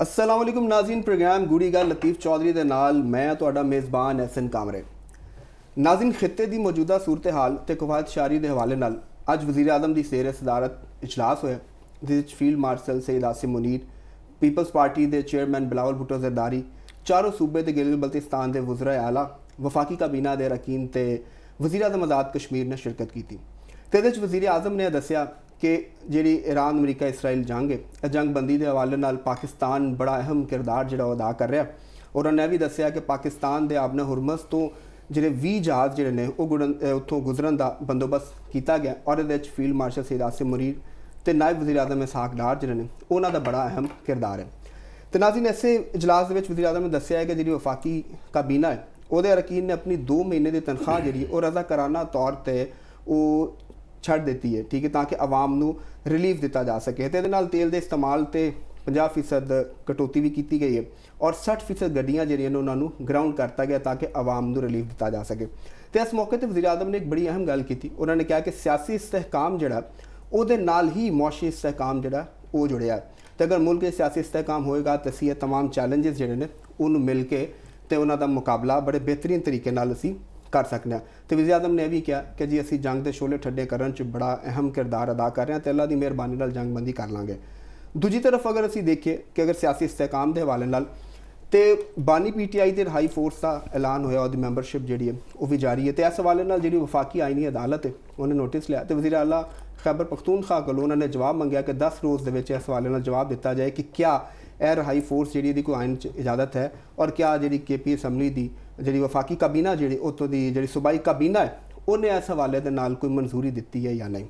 अस्सलाम वालेकुम नाज़रीन, प्रोग्राम गूढ़ी गल लतीफ़ चौधरी दे नाल मैं तुहाडा मेज़बान एहसन कामरे। नाज़रीन, खित्ते की मौजूदा सूरत हाल ते कवायद शारी के हवाले नाल अज वज़ीर आज़म की सेर सदारत इजलास होया, जिस फील्ड मार्शल सैयद आसिम मुनीर, पीपल्स पार्टी के चेयरमैन बिलावल भुट्टो ज़रदारी, चारों सूबे के गिलगित बल्तिस्तान के वज़राए आला, वफाकी काबीना के अरकान ते वज़ीर आज़म आज़ाद कश्मीर ने शिरकत की थी। तो ये वज़ीर आज़म ने दसिया कि जी ईरान अमरीका इसराइल जंग है, जंगबंदी के हवाले नाल पाकिस्तान बड़ा अहम किरदार जो अदा कर रहा। और उन्होंने भी दसिया कि पाकिस्तान के आबने हुरमस तो जो 20 जहाज़ जोड़े ने उत्थों गुजरन का बंदोबस्त किया गया और ये फील्ड मार्शल सैयद आसिम मुनीर तो नायब वज़ीर आज़म इसहाक डार जोड़े ने उन्होंने बड़ा अहम किरदार है। तो नाज़रीन, ऐसे इजलास वज़ीर आज़म ने दसिया है कि जी वफाकी काबीना है वो अरकान ने अपनी 2 महीने की तनख्वाह जी और रज़ाकाराना तौर पर वो छड़ देती है, ठीक है, ताकि आवाम नू रिलीफ दिता जा सके। तो ये तेल के इस्तेमाल से 50% कटौती भी की गई है और 60% गड्डियाँ जिहड़ियां उन्होंने ग्राउंड करता गया ताकि आवाम नू रिलीफ दिता जा सके। तो इस मौके पर वज़ीर आज़म ने एक बड़ी अहम गल की। उन्होंने कहा कि सियासी इस्तेहकाम जोड़ा उहदे नाल ही मुआशी इस्तेहकाम जोड़ा वो जुड़िया। तो अगर मुल्क सियासी इस्तेहकाम होएगा तो असीं तमाम चैलेंजेस जोड़े ने उन्होंने मिल के तो उन्होंने मुकाबला बड़े बेहतरीन तरीके नाल असीं कर सकते हैं। तो वज़ीर आज़म ने भी कहा कि जी असी जंग के शोले ठड्डे करने च बड़ा अहम किरदार अदा कर रहे हैं तो अल्लाह की मेहरबानी नाल जंगबंदी कर लाँगे। दूजी तरफ अगर असी देखिए कि अगर सियासी इस्तेहकाम के हवाले नाल तो बानी PTI के हाई फोर्स का ऐलान होया, उसकी मैंबरशिप जी है वो भी जारी है। तो इस हवाले नाल जी वफाकी आईनी अदालत है उन्हें नोटिस लिया तो वज़ीर आला खैबर पख्तूनख्वा को उन्होंने जवाब मंगया कि 10 रोज़ के इस हवाले नाल जवाब दिता जाए कि क्या एयर हाई फोर्स जी कोई आइन इजाजत है और क्या जी KP असैम्बली की जी वफाकी काबीना जी उतों की जी सूबाई काबीना है उन्हें इस हवाले के नाल कोई मंजूरी दी है या नहीं।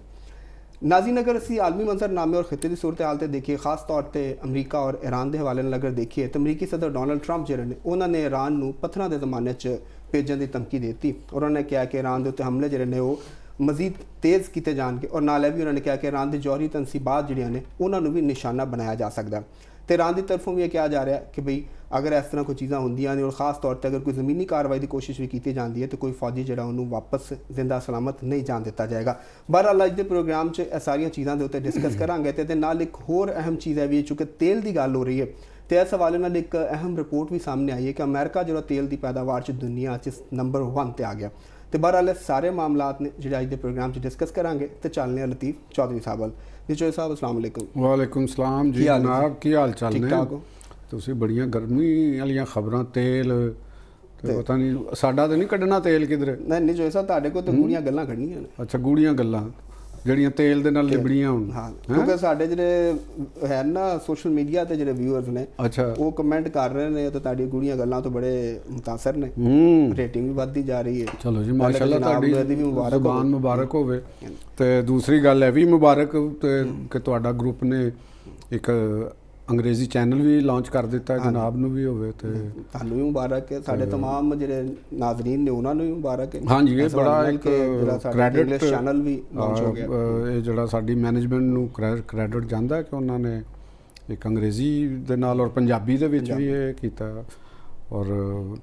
नाज़रीन, अगर असी आलमी मंजरनामे और खिते की सूरत हाल से देखिए, खास तौर पर अमरीका और ईरान के हवाले अगर देखिए तो अमरीकी सदर डोनाल्ड ट्रंप जोड़े ने उन्होंने ईरान को पत्थरों के जमाने भेजने की धमकी देती और उन्होंने कहा कि ईरान के उत्ते हमले जोड़े ने वो मजीद तेज़ किए जाएंगे और नाल भी उन्होंने कहा कि ईरान की जौहरी तनसीबात जोड़ियाँ ने उन्होंने भी निशाना बनाया जा सकता। तो ईरान की तरफों भी यह कहा जा रहा है कि भाई अगर इस तरह कोई चीज़ा होंदियां और ख़ास तौर पर अगर कोई ज़मीनी कार्रवाई की कोशिश भी की जाती है तो कोई फौजी जो उन्होंने वापस जिंदा सलामत नहीं जान दिता जाएगा। बहरहाल अज के प्रोग्राम च सारिया चीज़ों के उत्ते डिस्कस करांगे तो नाल एक होर अहम चीज़ है भी चूँकि तेल की गल हो रही है तो इस हवाले नाल एक अहम रिपोर्ट भी सामने आई है कि अमेरिका जो तेल की पैदावार दुनिया नंबर 1 पर आ गया। तो बहरहाल सारे मामलात ने जो अज के प्रोग्राम च डिस्कस करांगे तो चलने लतीफ़ चौधरी साहब वाल। जी चौधरी साहब अस्सलाम वालेकुम। वालेकुम सलाम जी जनाब, की हाल चाल ने? ठीक-ठाक हो? ਤੁਸੀਂ ਬੜੀਆਂ ਗਰਮੀ ਵਾਲੀਆਂ ਖਬਰਾਂ ਤੇਲ ਤੇ ਪਤਾ ਨਹੀਂ ਸਾਡਾ ਤਾਂ ਨਹੀਂ ਕੱਢਣਾ ਤੇਲ ਕਿਧਰੇ। ਨਹੀਂ ਜੋ ਸਾਹਿਬ ਤੁਹਾਡੇ ਕੋਲ ਤਾਂ ਗੂੜੀਆਂ ਗੱਲਾਂ ਕੱਢਣੀਆਂ ਨੇ। ਅੱਛਾ, ਗੂੜੀਆਂ ਗੱਲਾਂ ਜਿਹੜੀਆਂ ਤੇਲ ਦੇ ਨਾਲ ਲਿਬੜੀਆਂ ਹੋਣ। ਹਾਂ, ਕਿਉਂਕਿ ਸਾਡੇ ਜਿਹੜੇ ਹੈ ਨਾ ਸੋਸ਼ਲ ਮੀਡੀਆ ਤੇ ਜਿਹੜੇ ਵਿਊਅਰਸ ਨੇ ਅੱਛਾ ਉਹ ਕਮੈਂਟ ਕਰ ਰਹੇ ਨੇ ਤੇ ਤੁਹਾਡੀ ਗੂੜੀਆਂ ਗੱਲਾਂ ਤੋਂ ਬੜੇ ਮੁਤਾਸਰ ਨੇ। ਰੇਟਿੰਗ ਵੀ ਵੱਧਦੀ ਜਾ ਰਹੀ ਹੈ। ਚਲੋ ਜੀ, ਮਾਸ਼ਾਅੱਲਾ ਤੁਹਾਡੀ ਜ਼ੁਬਾਨ ਮੁਬਾਰਕ ਹੋਵੇ। ਤੇ ਦੂਸਰੀ ਗੱਲ ਇਹ ਵੀ ਮੁਬਾਰਕ ਕਿ ਤੁਹਾਡਾ ਗਰੁੱਪ ਨੇ ਇੱਕ अंग्रेजी चैनल भी लॉन्च कर दिता है, जनाब नूं भी होवे ते तुहानूं भी मुबारक है, साडे तमाम जिहड़े नाज़रीन ने उन्हां नूं भी मुबारक है। हाँ जी, ये बड़ा एक क्रेडिट चैनल भी लॉन्च हो गया। ये जिहड़ा साडी मैनेजमेंट नूं क्रेडिट जांदा है कि उन्हां ने एक अंग्रेजी दे नाल और पंजाबी दे विच भी ये कीता और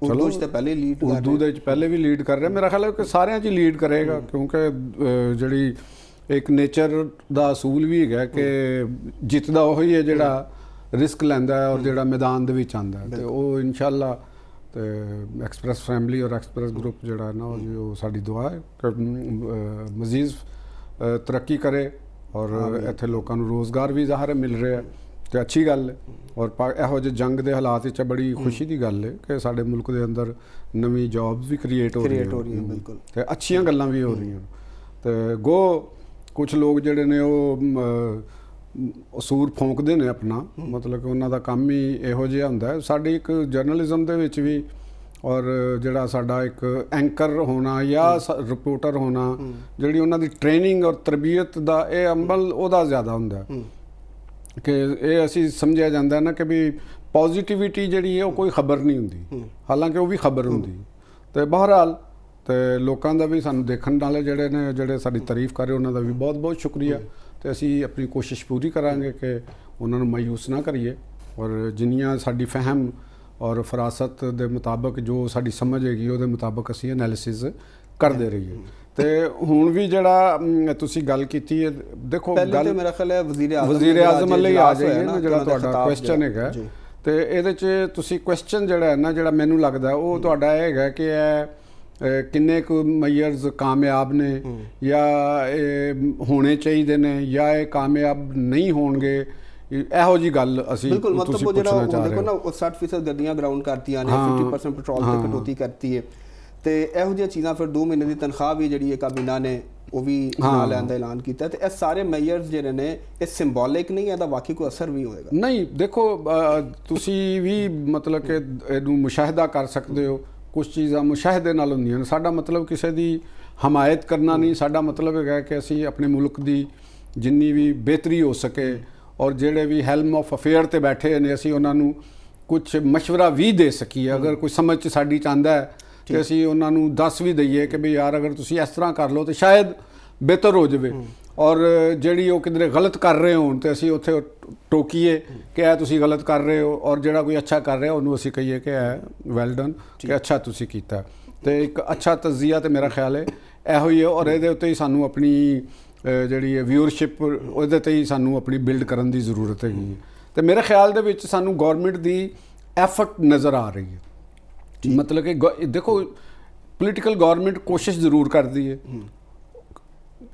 चलो पहले लीड उर्दू दे पहले भी लीड कर रहा। मेरा ख्याल है कि सारियां च लीड करेगा क्योंकि जिहड़ी एक नेचर दा असूल भी है कि जितदा वही है जिहड़ा रिस्क लैंदा है और जिहड़ा मैदान दे विच आंदा है। तो वो इंशाअल्लाह तो एक्सप्रैस फैमिली और एक्सप्रैस ग्रुप जिहड़ा ना वो साडी दुआ है कि मजीद तरक्की करे और इत्थे लोकां नूं रोज़गार भी ज़ाहिर मिल रहा है तो अच्छी गल है। और इहो जे जंग दे हालात विच बड़ी खुशी की गल है कि साडे मुल्क दे अंदर नवीं जॉब्स भी क्रिएट हो रही हैं, बिल्कुल, ते अच्छियां गल्लां भी हो रही हैं। तो गो कुछ लोग जिहड़े ने वो असूर फोंकते हैं अपना, मतलब कि उन्हों का काम ही इहो जिहा हुंदा है। साडी एक जर्नलिज्म दे विच भी और जिहड़ा साडा एक एंकर होना या रिपोर्टर होना जिहड़ी उन्हां दी ट्रेनिंग और तरबियत दा ये अमल उहदा ज़्यादा हुंदा कि ये असीं समझिया जांदा है ना कि भी पॉजिटिविटी जिहड़ी है वो कोई खबर नहीं हुंदी, हालांकि वो भी खबर हुंदी। तो बहरहाल तो लोगों का भी सानूं देखण वाले जिहड़े ने जिहड़े साडी तारीफ कर रहे उन्हां दा भी बहुत बहुत शुक्रिया। तो असी अपनी कोशिश पूरी करांगे कि उन्होंने मायूस ना करिए और जिन्नियां साडी फहम और फरासत के मुताबिक जो साडी समझ हैगी उहदे मुताबिक असी एनालिसिस करते रहिए। तो हुण भी जिहड़ा तुसीं गल कीती है, देखो गल मेरा ख्याल है वज़ीर आज़म वाले आ जाइए ना, जिहड़ा तुहाडा क्वेश्चन हैगा ਤੇ ਇਹਦੇ 'ਚ ਤੁਸੀਂ ਕੁਐਸਚਨ ਜਿਹੜਾ ਹੈ ਨਾ, ਜਿਹੜਾ ਮੈਨੂੰ ਲੱਗਦਾ ਉਹ ਤੁਹਾਡਾ ਇਹ ਹੈਗਾ ਕਿ ਇਹ ਕਿੰਨੇ ਕੁ ਮੇਅਰਸ ਕਾਮਯਾਬ ਨੇ ਜਾਂ ਇਹ ਹੋਣੇ ਚਾਹੀਦੇ ਨੇ ਜਾਂ ਇਹ ਕਾਮਯਾਬ ਨਹੀਂ ਹੋਣਗੇ, ਇਹੋ ਜੀ ਗੱਲ ਅਸੀਂ ਬਿਲਕੁਲ ਮਤਲਬ ਤੁਸੀਂ ਉਹ ਜਿਹੜਾ ਪੁੱਛਣਾ ਚਾਹ ਰਹੇ ਦੇਖੋ ਨਾ ਉਹ 60% ਗੱਡੀਆਂ ਗਰਾਊਂਡ ਕਰਤੀਆਂ ਨੇ, 50% ਪੈਟਰੋਲ ਤੇ ਕਟੌਤੀ ਕਰਤੀ ਹੈ, ਤੇ ਇਹੋ ਜਿਹੀਆਂ ਚੀਜ਼ਾਂ ਫਿਰ 2 ਮਹੀਨੇ ਦੀ ਤਨਖਾਹ ਵੀ ਜਿਹੜੀ ਹੈ ਕਾਬੀਨਾ ਨੇ ਉਹ ਵੀ ਨਾਲ ਲੈਣ ਦਾ ਐਲਾਨ ਕੀਤਾ। ਤੇ ਇਹ ਸਾਰੇ ਮੇਅਰਸ ਜਿਹੜੇ ਨੇ ਇਹ ਸਿੰਬੋਲਿਕ ਨਹੀਂ, ਇਹਦਾ ਵਾਕਈ ਕੋਈ ਅਸਰ ਵੀ ਹੋਏਗਾ? ਨਹੀਂ, ਦੇਖੋ ਤੁਸੀਂ ਵੀ ਮਤਲਬ ਕਿ ਇਹਨੂੰ ਮੁਸ਼ਾਹਿਦਾ ਕਰ ਸਕਦੇ ਹੋ, ਕੁਝ ਚੀਜ਼ਾਂ ਮੁਸ਼ਾਹਿਦੇ ਨਾਲ ਹੁੰਦੀਆਂ ਨੇ। ਸਾਡਾ ਮਤਲਬ ਕਿਸੇ ਦੀ ਹਮਾਇਤ ਕਰਨਾ ਨਹੀਂ, ਸਾਡਾ ਮਤਲਬ ਹੈਗਾ ਕਿ ਅਸੀਂ ਆਪਣੇ ਮੁਲਕ ਦੀ ਜਿੰਨੀ ਵੀ ਬਿਹਤਰੀ ਹੋ ਸਕੇ ਔਰ ਜਿਹੜੇ ਵੀ ਹੈਲਮ ਆਫ ਅਫੇਅਰ ਤੇ ਬੈਠੇ ਨੇ ਅਸੀਂ ਉਹਨਾਂ ਨੂੰ ਕੁਝ ਮਸ਼ਵਰਾ ਵੀ ਦੇ ਸਕੀਏ। ਅਗਰ ਕੋਈ ਸਮਝ 'ਚ ਸਾਡੀ ਚਾਹੁੰਦਾ ਹੈ ਤੇ ਅਸੀਂ ਉਹਨਾਂ ਨੂੰ ਦੱਸ ਵੀ ਦਈਏ ਕਿ ਵੀ ਯਾਰ ਅਗਰ ਤੁਸੀਂ ਇਸ ਤਰ੍ਹਾਂ ਕਰ ਲਓ ਤੇ ਸ਼ਾਇਦ ਬਿਹਤਰ ਹੋ ਜਾਵੇ। ਔਰ ਜਿਹੜੀ ਉਹ ਕਿਧਰੇ ਗਲਤ ਕਰ ਰਹੇ ਹੋਣ ਤੇ ਅਸੀਂ ਉੱਥੇ ਟੋਕੀਏ ਕਿ ਇਹ ਤੁਸੀਂ ਗਲਤ ਕਰ ਰਹੇ ਹੋ, ਔਰ ਜਿਹੜਾ ਕੋਈ ਅੱਛਾ ਕਰ ਰਿਹਾ ਉਹਨੂੰ ਅਸੀਂ ਕਹੀਏ ਕਿ ਇਹ ਵੈਲ ਡਨ, ਕਿ ਅੱਛਾ ਤੁਸੀਂ ਕੀਤਾ। ਤੇ ਇੱਕ ਅੱਛਾ ਤਜ਼ੀਆ ਤੇ ਮੇਰਾ ਖਿਆਲ ਹੈ ਇਹੋ ਹੀ ਹੈ, ਔਰ ਇਹਦੇ ਉੱਤੇ ਹੀ ਸਾਨੂੰ ਆਪਣੀ ਜਿਹੜੀ ਹੈ ਵਿਊਅਰਸ਼ਿਪ ਉਹਦੇ ਤੇ ਹੀ ਸਾਨੂੰ ਆਪਣੀ ਬਿਲਡ ਕਰਨ ਦੀ ਜ਼ਰੂਰਤ ਹੈਗੀ ਹੈ। ਤੇ ਮੇਰੇ ਖਿਆਲ ਦੇ ਵਿੱਚ ਸਾਨੂੰ ਗੌਰਮੈਂਟ ਦੀ ਐਫਰਟ ਨਜ਼ਰ ਆ ਰਹੀ ਹੈ। ਮਤਲਬ ਕਿ ਦੇਖੋ ਪੋਲੀਟੀਕਲ ਗੌਰਮੈਂਟ ਕੋਸ਼ਿਸ਼ ਜ਼ਰੂਰ ਕਰਦੀ ਹੈ।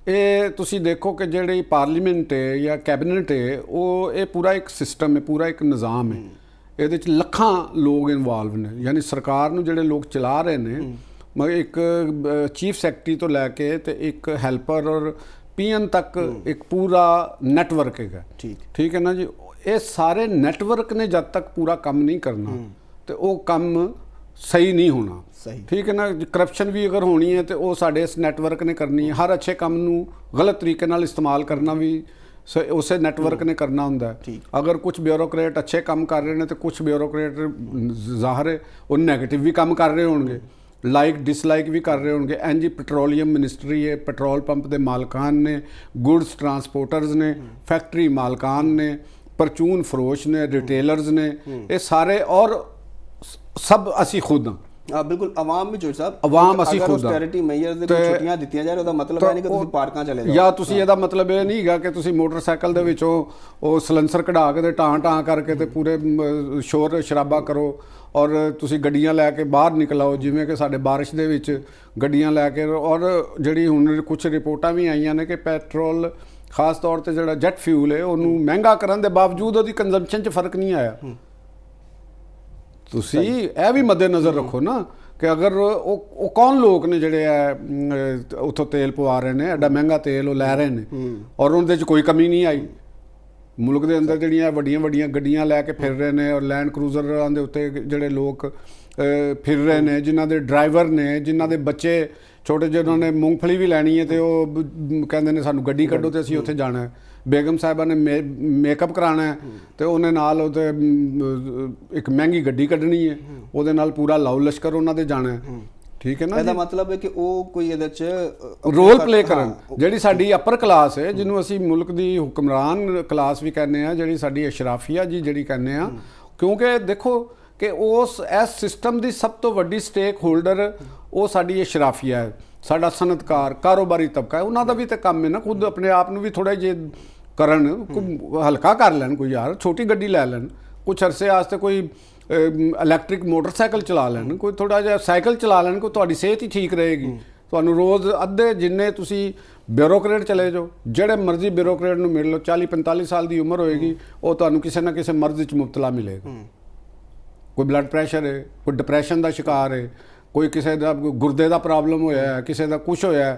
ਇਹ ਤੁਸੀਂ ਦੇਖੋ ਕਿ ਜਿਹੜੀ ਪਾਰਲੀਮੈਂਟ ਹੈ ਜਾਂ ਕੈਬਨਿਟ ਹੈ ਉਹ ਇਹ ਪੂਰਾ ਇੱਕ ਸਿਸਟਮ ਹੈ, ਪੂਰਾ ਇੱਕ ਨਿਜ਼ਾਮ ਹੈ। ਇਹਦੇ 'ਚ ਲੱਖਾਂ ਲੋਕ ਇਨਵੋਲਵ ਨੇ, ਯਾਨੀ ਸਰਕਾਰ ਨੂੰ ਜਿਹੜੇ ਲੋਕ ਚਲਾ ਰਹੇ ਨੇ, ਮਗਰ ਇੱਕ ਚੀਫ ਸੈਕਟਰੀ ਤੋਂ ਲੈ ਕੇ ਤੇ ਇੱਕ ਹੈਲਪਰ ਔਰ ਪੀਐਨ ਤੱਕ ਇੱਕ ਪੂਰਾ ਨੈਟਵਰਕ ਹੈਗਾ। ਠੀਕ ਹੈ ਨਾ ਜੀ। ਇਹ ਸਾਰੇ ਨੈਟਵਰਕ ਨੇ ਜਦ ਤੱਕ ਪੂਰਾ ਕੰਮ ਨਹੀਂ ਕਰਨਾ ਤੇ ਉਹ ਕੰਮ ਸਹੀ ਨਹੀਂ ਹੋਣਾ। ਠੀਕ ਹੈ ਨਾ। ਕਰਪਸ਼ਨ ਵੀ ਅਗਰ ਹੋਣੀ ਹੈ ਤੇ ਉਹ ਸਾਡੇ ਇਸ ਨੈਟਵਰਕ ਨੇ ਕਰਨੀ ਹੈ। ਹਰ ਅੱਛੇ ਕੰਮ ਨੂੰ ਗਲਤ ਤਰੀਕੇ ਨਾਲ ਇਸਤੇਮਾਲ ਕਰਨਾ ਵੀ ਉਸੇ ਨੈਟਵਰਕ ਨੇ ਕਰਨਾ ਹੁੰਦਾ ਹੈ। ਅਗਰ ਕੁਝ ਬਿਊਰੋਕਰੇਟ ਅੱਛੇ ਕੰਮ ਕਰ ਰਹੇ ਨੇ ਤੇ ਕੁਝ ਬਿਊਰੋਕਰੇਟ ਜ਼ਾਹਰ ਹੈ ਉਹ ਨੈਗੇਟਿਵ ਵੀ ਕੰਮ ਕਰ ਰਹੇ ਹੋਣਗੇ, ਲਾਈਕ ਡਿਸਲਾਈਕ ਵੀ ਕਰ ਰਹੇ ਹੋਣਗੇ। ਇੰਜ ਹੀ ਪੈਟਰੋਲੀਅਮ ਮਿਨਿਸਟਰੀ ਹੈ, ਪੈਟਰੋਲ ਪੰਪ ਦੇ ਮਾਲਕਾਨ ਨੇ, ਗੁਡਸ ਟਰਾਂਸਪੋਰਟਰਸ ਨੇ, ਫੈਕਟਰੀ ਮਾਲਕਾਨ ਨੇ, ਪਰਚੂਨ ਫਰੋਸ਼ ਨੇ, ਰਿਟੇਲਰਸ ਨੇ, ਇਹ ਸਾਰੇ ਔਰ ਸਭ ਅਸੀਂ ਖੁਦ ਹਾਂ। ਬਿਲਕੁਲ ਆਵਾਮ ਵੀ ਸਾਹਿਬ, ਆਵਾਮ ਅਸੀਂ ਖੁਦ ਆਸਟੈਰਿਟੀ ਮੇਅਰਸ ਦੇ ਛੁੱਟੀਆਂ ਦਿੱਤੀਆਂ ਜਾ ਰਹੇ, ਉਹਦਾ ਮਤਲਬ ਇਹ ਨਹੀਂ ਕਿ ਤੁਸੀਂ ਪਾਰਕਾਂ ਚਲੇ ਜਾਓ, ਜਾਂ ਤੁਸੀਂ ਇਹਦਾ ਮਤਲਬ ਇਹ ਨਹੀਂ ਹੈਗਾ ਕਿ ਤੁਸੀਂ ਮੋਟਰਸਾਈਕਲ ਦੇ ਵਿੱਚੋਂ ਉਹ ਸਲੈਂਸਰ ਕਢਾ ਕੇ ਤੇ ਟਾਂ ਕਰਕੇ ਤੇ ਪੂਰੇ ਸ਼ੋਰ ਸ਼ਰਾਬਾ ਕਰੋ ਔਰ ਤੁਸੀਂ ਗੱਡੀਆਂ ਲੈ ਕੇ ਬਾਹਰ ਨਿਕਲ ਆਓ, ਜਿਵੇਂ ਕਿ ਸਾਡੇ ਬਾਰਿਸ਼ ਦੇ ਵਿੱਚ ਗੱਡੀਆਂ ਲੈ ਕੇ। ਔਰ ਜਿਹੜੀ ਹੁਣ ਕੁਝ ਰਿਪੋਰਟਾਂ ਵੀ ਆਈਆਂ ਨੇ ਕਿ ਪੈਟਰੋਲ ਖਾਸ ਤੌਰ ਤੇ ਜਿਹੜਾ ਜੈਟ ਫਿਊਲ ਹੈ ਉਹਨੂੰ ਮਹਿੰਗਾ ਕਰਨ ਦੇ ਬਾਵਜੂਦ ਉਹਦੀ ਕੰਜ਼ੰਪਸ਼ਨ 'ਚ ਫਰਕ ਨਹੀਂ ਆਇਆ। ਤੁਸੀਂ ਇਹ ਵੀ ਮੱਦੇ ਨਜ਼ਰ ਰੱਖੋ ਨਾ ਕਿ ਅਗਰ ਉਹ ਕੌਣ ਲੋਕ ਨੇ ਜਿਹੜੇ ਆ ਉੱਥੋਂ ਤੇਲ ਪਵਾ ਰਹੇ ਨੇ, ਐਡਾ ਮਹਿੰਗਾ ਤੇਲ ਉਹ ਲੈ ਰਹੇ ਨੇ ਔਰ ਉਹਦੇ 'ਚ ਕੋਈ ਕਮੀ ਨਹੀਂ ਆਈ। ਮੁਲਕ ਦੇ ਅੰਦਰ ਜਿਹੜੀਆਂ ਵੱਡੀਆਂ ਵੱਡੀਆਂ ਗੱਡੀਆਂ ਲੈ ਕੇ ਫਿਰ ਰਹੇ ਨੇ ਔਰ ਲੈਂਡ ਕਰੂਜ਼ਰਾਂ ਦੇ ਉੱਤੇ ਜਿਹੜੇ ਲੋਕ ਫਿਰ ਰਹੇ ਨੇ, ਜਿਨ੍ਹਾਂ ਦੇ ਡਰਾਈਵਰ ਨੇ, ਜਿਨ੍ਹਾਂ ਦੇ ਬੱਚੇ ਛੋਟੇ ਜਿਹੇ, ਉਹਨਾਂ ਨੇ ਮੂੰਗਫਲੀ ਵੀ ਲੈਣੀ ਹੈ ਤੇ ਉਹ ਕਹਿੰਦੇ ਨੇ ਸਾਨੂੰ ਗੱਡੀ ਕੱਢੋ ਤੇ ਅਸੀਂ ਉੱਥੇ ਜਾਣਾ ਹੈ। ਬੇਗਮ ਸਾਹਿਬਾਂ ਨੇ ਮੇਕਅਪ ਕਰਾਉਣਾ ਹੈ ਤੇ ਉਹਨੇ ਨਾਲ ਉਹਦੇ ਇੱਕ ਮਹਿੰਗੀ ਗੱਡੀ ਕੱਢਣੀ ਹੈ, ਉਹਦੇ ਨਾਲ ਪੂਰਾ ਲਾਓ ਲਸ਼ਕਰ ਉਹਨਾਂ ਦੇ ਜਾਣਾ ਹੈ। ਠੀਕ ਹੈ ਨਾ। ਇਹਦਾ ਮਤਲਬ ਹੈ ਕਿ ਉਹ ਕੋਈ ਇਹਦੇ 'ਚ ਰੋਲ ਪਲੇ ਕਰਨ। ਜਿਹੜੀ ਸਾਡੀ ਅਪਰ ਕਲਾਸ ਹੈ, ਜਿਹਨੂੰ ਅਸੀਂ ਮੁਲਕ ਦੀ ਹੁਕਮਰਾਨ ਕਲਾਸ ਵੀ ਕਹਿੰਦੇ ਆ, ਜਿਹੜੀ ਸਾਡੀ ਅਸ਼ਰਾਫੀਆ ਜੀ ਜਿਹੜੀ ਕਹਿੰਦੇ ਆ, ਕਿਉਂਕਿ ਦੇਖੋ ਕਿ ਇਸ ਸਿਸਟਮ ਦੀ ਸਭ ਤੋਂ ਵੱਡੀ ਸਟੇਕ ਹੋਲਡਰ ਉਹ ਸਾਡੀ ਅਸ਼ਰਾਫੀਆ ਹੈ, ਸਾਡਾ ਸਨਅਤਕਾਰ ਕਾਰੋਬਾਰੀ ਤਬਕਾ ਹੈ। ਉਹਨਾਂ ਦਾ ਵੀ ਤਾਂ ਕੰਮ ਹੈ ਨਾ ਖੁਦ ਆਪਣੇ ਆਪ ਨੂੰ ਵੀ ਥੋੜ੍ਹਾ ਜਿਹਾ ਕਰਨ, ਹਲਕਾ ਕਰ ਲੈਣ, ਕੋਈ ਯਾਰ ਛੋਟੀ ਗੱਡੀ ਲੈ ਲੈਣ, ਕੁਛ ਅਰਸੇ ਵਾਸਤੇ ਕੋਈ ਇਲੈਕਟ੍ਰਿਕ ਮੋਟਰਸਾਈਕਲ ਚਲਾ ਲੈਣ, ਕੋਈ ਥੋੜ੍ਹਾ ਜਿਹਾ ਸਾਈਕਲ ਚਲਾ ਲੈਣ, ਕੋਈ ਤੁਹਾਡੀ ਸਿਹਤ ਹੀ ਠੀਕ ਰਹੇਗੀ। ਤੁਹਾਨੂੰ ਰੋਜ਼ ਅੱਧੇ ਜਿੰਨੇ ਤੁਸੀਂ ਬਿਊਰੋਕਰੇਟ ਚਲੇ ਜਾਓ, ਜਿਹੜੇ ਮਰਜ਼ੀ ਬਿਊਰੋਕਰੇਟ ਨੂੰ ਮਿਲ ਲਓ, 40-45 ਸਾਲ ਦੀ ਉਮਰ ਹੋਏਗੀ, ਉਹ ਤੁਹਾਨੂੰ ਕਿਸੇ ਨਾ ਕਿਸੇ ਮਰਜ਼ 'ਚ ਮੁਬਤਲਾ ਮਿਲੇਗਾ। ਕੋਈ ਬਲੱਡ ਪ੍ਰੈਸ਼ਰ ਹੈ, ਕੋਈ ਡਿਪਰੈਸ਼ਨ ਦਾ ਸ਼ਿਕਾਰ ਹੈ, ਕੋਈ ਕਿਸੇ ਦਾ ਗੁਰਦੇ ਦਾ ਪ੍ਰੋਬਲਮ ਹੋਇਆ ਹੈ, ਕਿਸੇ ਦਾ ਕੁਛ ਹੋਇਆ,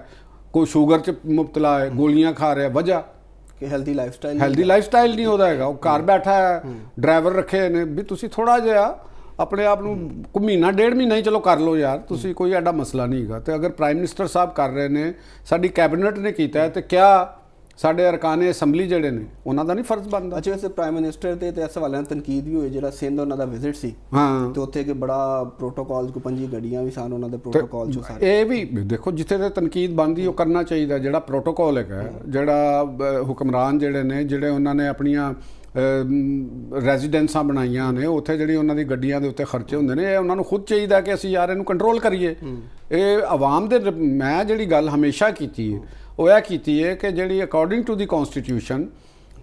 ਕੋਈ ਸ਼ੂਗਰ 'ਚ ਮੁਬਤਲਾ ਹੈ, ਗੋਲੀਆਂ ਖਾ ਰਿਹਾ, ਵਜ੍ਹਾ ਕਿ ਹੈਲਦੀ ਲਾਈਫ ਸਟਾਈਲ ਨਹੀਂ ਉਹਦਾ ਹੈਗਾ। ਉਹ ਘਰ ਬੈਠਾ ਹੈ, ਡਰਾਈਵਰ ਰੱਖੇ ਨੇ। ਵੀ ਤੁਸੀਂ ਥੋੜ੍ਹਾ ਜਿਹਾ ਆਪਣੇ ਆਪ ਨੂੰ ਮਹੀਨਾ ਡੇਢ ਮਹੀਨਾ ਹੀ ਚਲੋ ਕਰ ਲਓ ਯਾਰ, ਤੁਸੀਂ ਕੋਈ ਐਡਾ ਮਸਲਾ ਨਹੀਂ ਹੈਗਾ। ਤੇ ਅਗਰ ਪ੍ਰਾਈਮ ਮਿਨਿਸਟਰ ਸਾਹਿਬ ਕਰ ਰਹੇ ਨੇ, ਸਾਡੀ ਕੈਬਨਿਟ ਨੇ ਕੀਤਾ ਹੈ, ਤੇ ਕਿਆ ਸਾਡੇ ਅਰਕਾਨੇ ਅਸੈਂਬਲੀ ਜਿਹੜੇ ਨੇ ਉਹਨਾਂ ਦਾ ਨਹੀਂ ਫਰਜ਼ ਬਣਦਾ? ਅੱਛਾ, ਵੈਸੇ ਪ੍ਰਾਈਮ ਮਿਨਿਸਟਰ ਤੇ ਇਸ ਹਵਾਲੇ ਨਾਲ ਤਨਕੀਦ ਵੀ ਹੋਈ, ਜਿਹੜਾ ਸਿੰਧ ਉਹਨਾਂ ਦਾ ਵਿਜ਼ਿਟ ਸੀ ਤੇ ਉੱਥੇ ਕਿ ਬੜਾ ਪ੍ਰੋਟੋਕਾਲ, ਕੋ 5 ਗੱਡੀਆਂ ਵੀ ਸਨ ਉਹਨਾਂ ਦੇ ਪ੍ਰੋਟੋਕਾਲ 'ਚੋਂ ਸਾਰੇ। ਇਹ ਵੀ ਦੇਖੋ ਜਿੱਥੇ ਤੇ ਤਨਕੀਦ ਬਣਦੀ ਉਹ ਕਰਨਾ ਚਾਹੀਦਾ। ਜਿਹੜਾ ਪ੍ਰੋਟੋਕਾਲ ਹੈਗਾ, ਜਿਹੜਾ ਹੁਕਮਰਾਨ ਜਿਹੜੇ ਨੇ, ਜਿਹੜੇ ਉਹਨਾਂ ਨੇ ਆਪਣੀਆਂ ਰੈਜ਼ੀਡੈਂਸਾਂ ਬਣਾਈਆਂ ਨੇ, ਉੱਥੇ ਜਿਹੜੀ ਉਹਨਾਂ ਦੀ ਗੱਡੀਆਂ ਦੇ ਉੱਤੇ ਖਰਚੇ ਹੁੰਦੇ ਨੇ, ਇਹ ਉਹਨਾਂ ਨੂੰ ਖੁਦ ਚਾਹੀਦਾ ਕਿ ਅਸੀਂ ਯਾਰ ਇਹਨੂੰ ਕੰਟਰੋਲ ਕਰੀਏ। ਇਹ ਆਵਾਮ ਦੇ, ਮੈਂ ਜਿਹੜੀ ਗੱਲ ਹਮੇਸ਼ਾ ਕੀਤੀ ਹੈ ਉਹ ਇਹ ਕੀਤੀ ਹੈ ਕਿ ਜਿਹੜੀ according to the constitution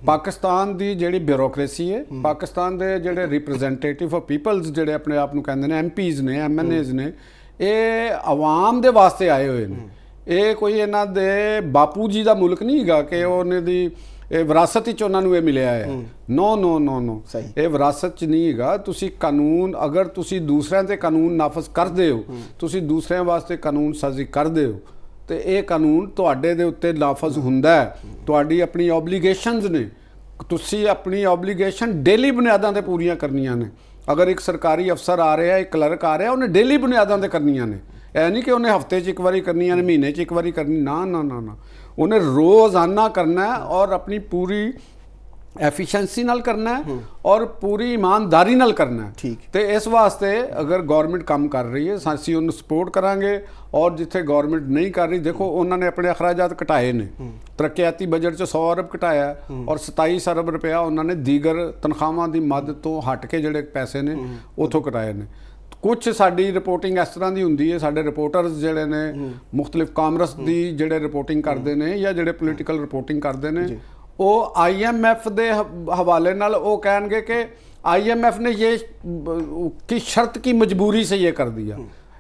Pakistan ਦੀ ਜਿਹੜੀ ਬਿਊਰੋਕ੍ਰੇਸੀ ਹੈ, ਪਾਕਿਸਤਾਨ ਦੇ ਜਿਹੜੇ ਰਿਪਰੈਜ਼ੈਂਟੇਟਿਵ ਆਫ ਪੀਪਲਸ ਜਿਹੜੇ ਆਪਣੇ ਆਪ ਨੂੰ ਕਹਿੰਦੇ ਨੇ, ਐਮਪੀਜ਼ ਨੇ, ਐਮਐਨਏਜ਼ ਨੇ, ਇਹ ਆਵਾਮ ਦੇ ਵਾਸਤੇ ਆਏ ਹੋਏ ਨੇ। ਇਹ ਕੋਈ ਇਹਨਾਂ ਦੇ ਬਾਪੂ ਜੀ ਦਾ ਮੁਲਕ ਨਹੀਂ ਹੈਗਾ ਕਿ ਉਹਨਾਂ ਦੀ ਇਹ ਵਿਰਾਸਤ ਵਿੱਚ ਉਹਨਾਂ ਨੂੰ ਇਹ ਮਿਲਿਆ ਹੈ। ਨੋ ਨੋ ਨੋ ਨੋ, ਇਹ ਵਿਰਾਸਤ 'ਚ ਨਹੀਂ ਹੈਗਾ। ਤੁਸੀਂ ਕਾਨੂੰਨ, ਅਗਰ ਤੁਸੀਂ ਦੂਸਰਿਆਂ ਤੇ ਕਾਨੂੰਨ ਨਾਫਜ਼ ਕਰਦੇ ਹੋ, ਤੁਸੀਂ ਦੂਸਰਿਆਂ ਵਾਸਤੇ ਕਾਨੂੰਨ ਸਾਜ਼ੀ ਕਰਦੇ ਹੋ, ਤੇ ਇਹ ਕਾਨੂੰਨ ਤੁਹਾਡੇ ਦੇ ਉੱਤੇ ਨਾਫਜ਼ ਹੁੰਦਾ ਹੈ। ਤੁਹਾਡੀ ਆਪਣੀ ਓਬਲੀਗੇਸ਼ਨਸ ਨੇ, ਤੁਸੀਂ ਆਪਣੀ ਓਬਲੀਗੇਸ਼ਨ ਡੇਲੀ ਬੁਨਿਆਦਾਂ ਤੇ ਪੂਰੀਆਂ ਕਰਨੀਆਂ ਨੇ। ਅਗਰ ਇੱਕ ਸਰਕਾਰੀ ਅਫਸਰ ਆ ਰਿਹਾ, ਇੱਕ ਕਲਰਕ ਆ ਰਿਹਾ, ਉਹਨੇ ਡੇਲੀ ਬੁਨਿਆਦਾਂ ਤੇ ਕਰਨੀਆਂ ਨੇ। ਇਹ ਨਹੀਂ ਕਿ ਉਹਨੇ ਹਫਤੇ 'ਚ ਇੱਕ ਵਾਰੀ ਕਰਨੀਆਂ ਨੇ, ਮਹੀਨੇ 'ਚ ਇੱਕ ਵਾਰੀ ਕਰਨੀ, ਨਾ ਨਾ ਨਾ ਨਾ, ਉਹਨੇ ਰੋਜ਼ਾਨਾ ਕਰਨਾ ਹੈ ਔਰ ਆਪਣੀ ਪੂਰੀ ਐਫੀਸ਼ੀਐਂਸੀ ਨਾਲ ਕਰਨਾ ਹੈ ਔਰ ਪੂਰੀ ਈਮਾਨਦਾਰੀ ਨਾਲ ਕਰਨਾ ਹੈ। ਠੀਕ। ਤੇ ਇਸ ਵਾਸਤੇ ਅਗਰ ਗਵਰਨਮੈਂਟ ਕੰਮ ਕਰ ਰਹੀ ਹੈ, ਅਸੀਂ ਉਹਨੂੰ ਸਪੋਰਟ ਕਰਾਂਗੇ। ਔਰ ਜਿੱਥੇ ਗਵਰਨਮੈਂਟ ਨਹੀਂ ਕਰ ਰਹੀ, ਦੇਖੋ ਉਹਨਾਂ ਨੇ ਆਪਣੇ ਅਖਰਾਜਾਤ ਘਟਾਏ ਨੇ। ਤਰੱਕੀਆਤੀ ਬਜਟ 'ਚ 100 ਅਰਬ ਘਟਾਇਆ ਔਰ 27 ਅਰਬ ਰੁਪਇਆ ਉਹਨਾਂ ਨੇ ਦੀਗਰ ਤਨਖਾਹਾਂ ਦੀ ਮਦਦ ਤੋਂ ਹਟ ਕੇ ਜਿਹੜੇ ਪੈਸੇ ਨੇ ਉੱਥੋਂ ਘਟਾਏ ਨੇ। ਕੁਝ ਸਾਡੀ ਰਿਪੋਰਟਿੰਗ ਇਸ ਤਰ੍ਹਾਂ ਦੀ ਹੁੰਦੀ ਹੈ, ਸਾਡੇ ਰਿਪੋਰਟਰਸ ਜਿਹੜੇ ਨੇ ਮੁਖਤਲਿਫ ਕਾਮਰਸ ਦੀ ਜਿਹੜੇ ਰਿਪੋਰਟਿੰਗ ਕਰਦੇ ਨੇ ਜਾਂ ਜਿਹੜੇ ਪੋਲੀਟੀਕਲ ਰਿਪੋਰਟਿੰਗ ਕਰਦੇ ਨੇ, ਉਹ IMF ਦੇ ਹਵਾਲੇ ਨਾਲ ਉਹ ਕਹਿਣਗੇ ਕਿ IMF ने ये की शर्त की मजबूरी से ये कर दिया।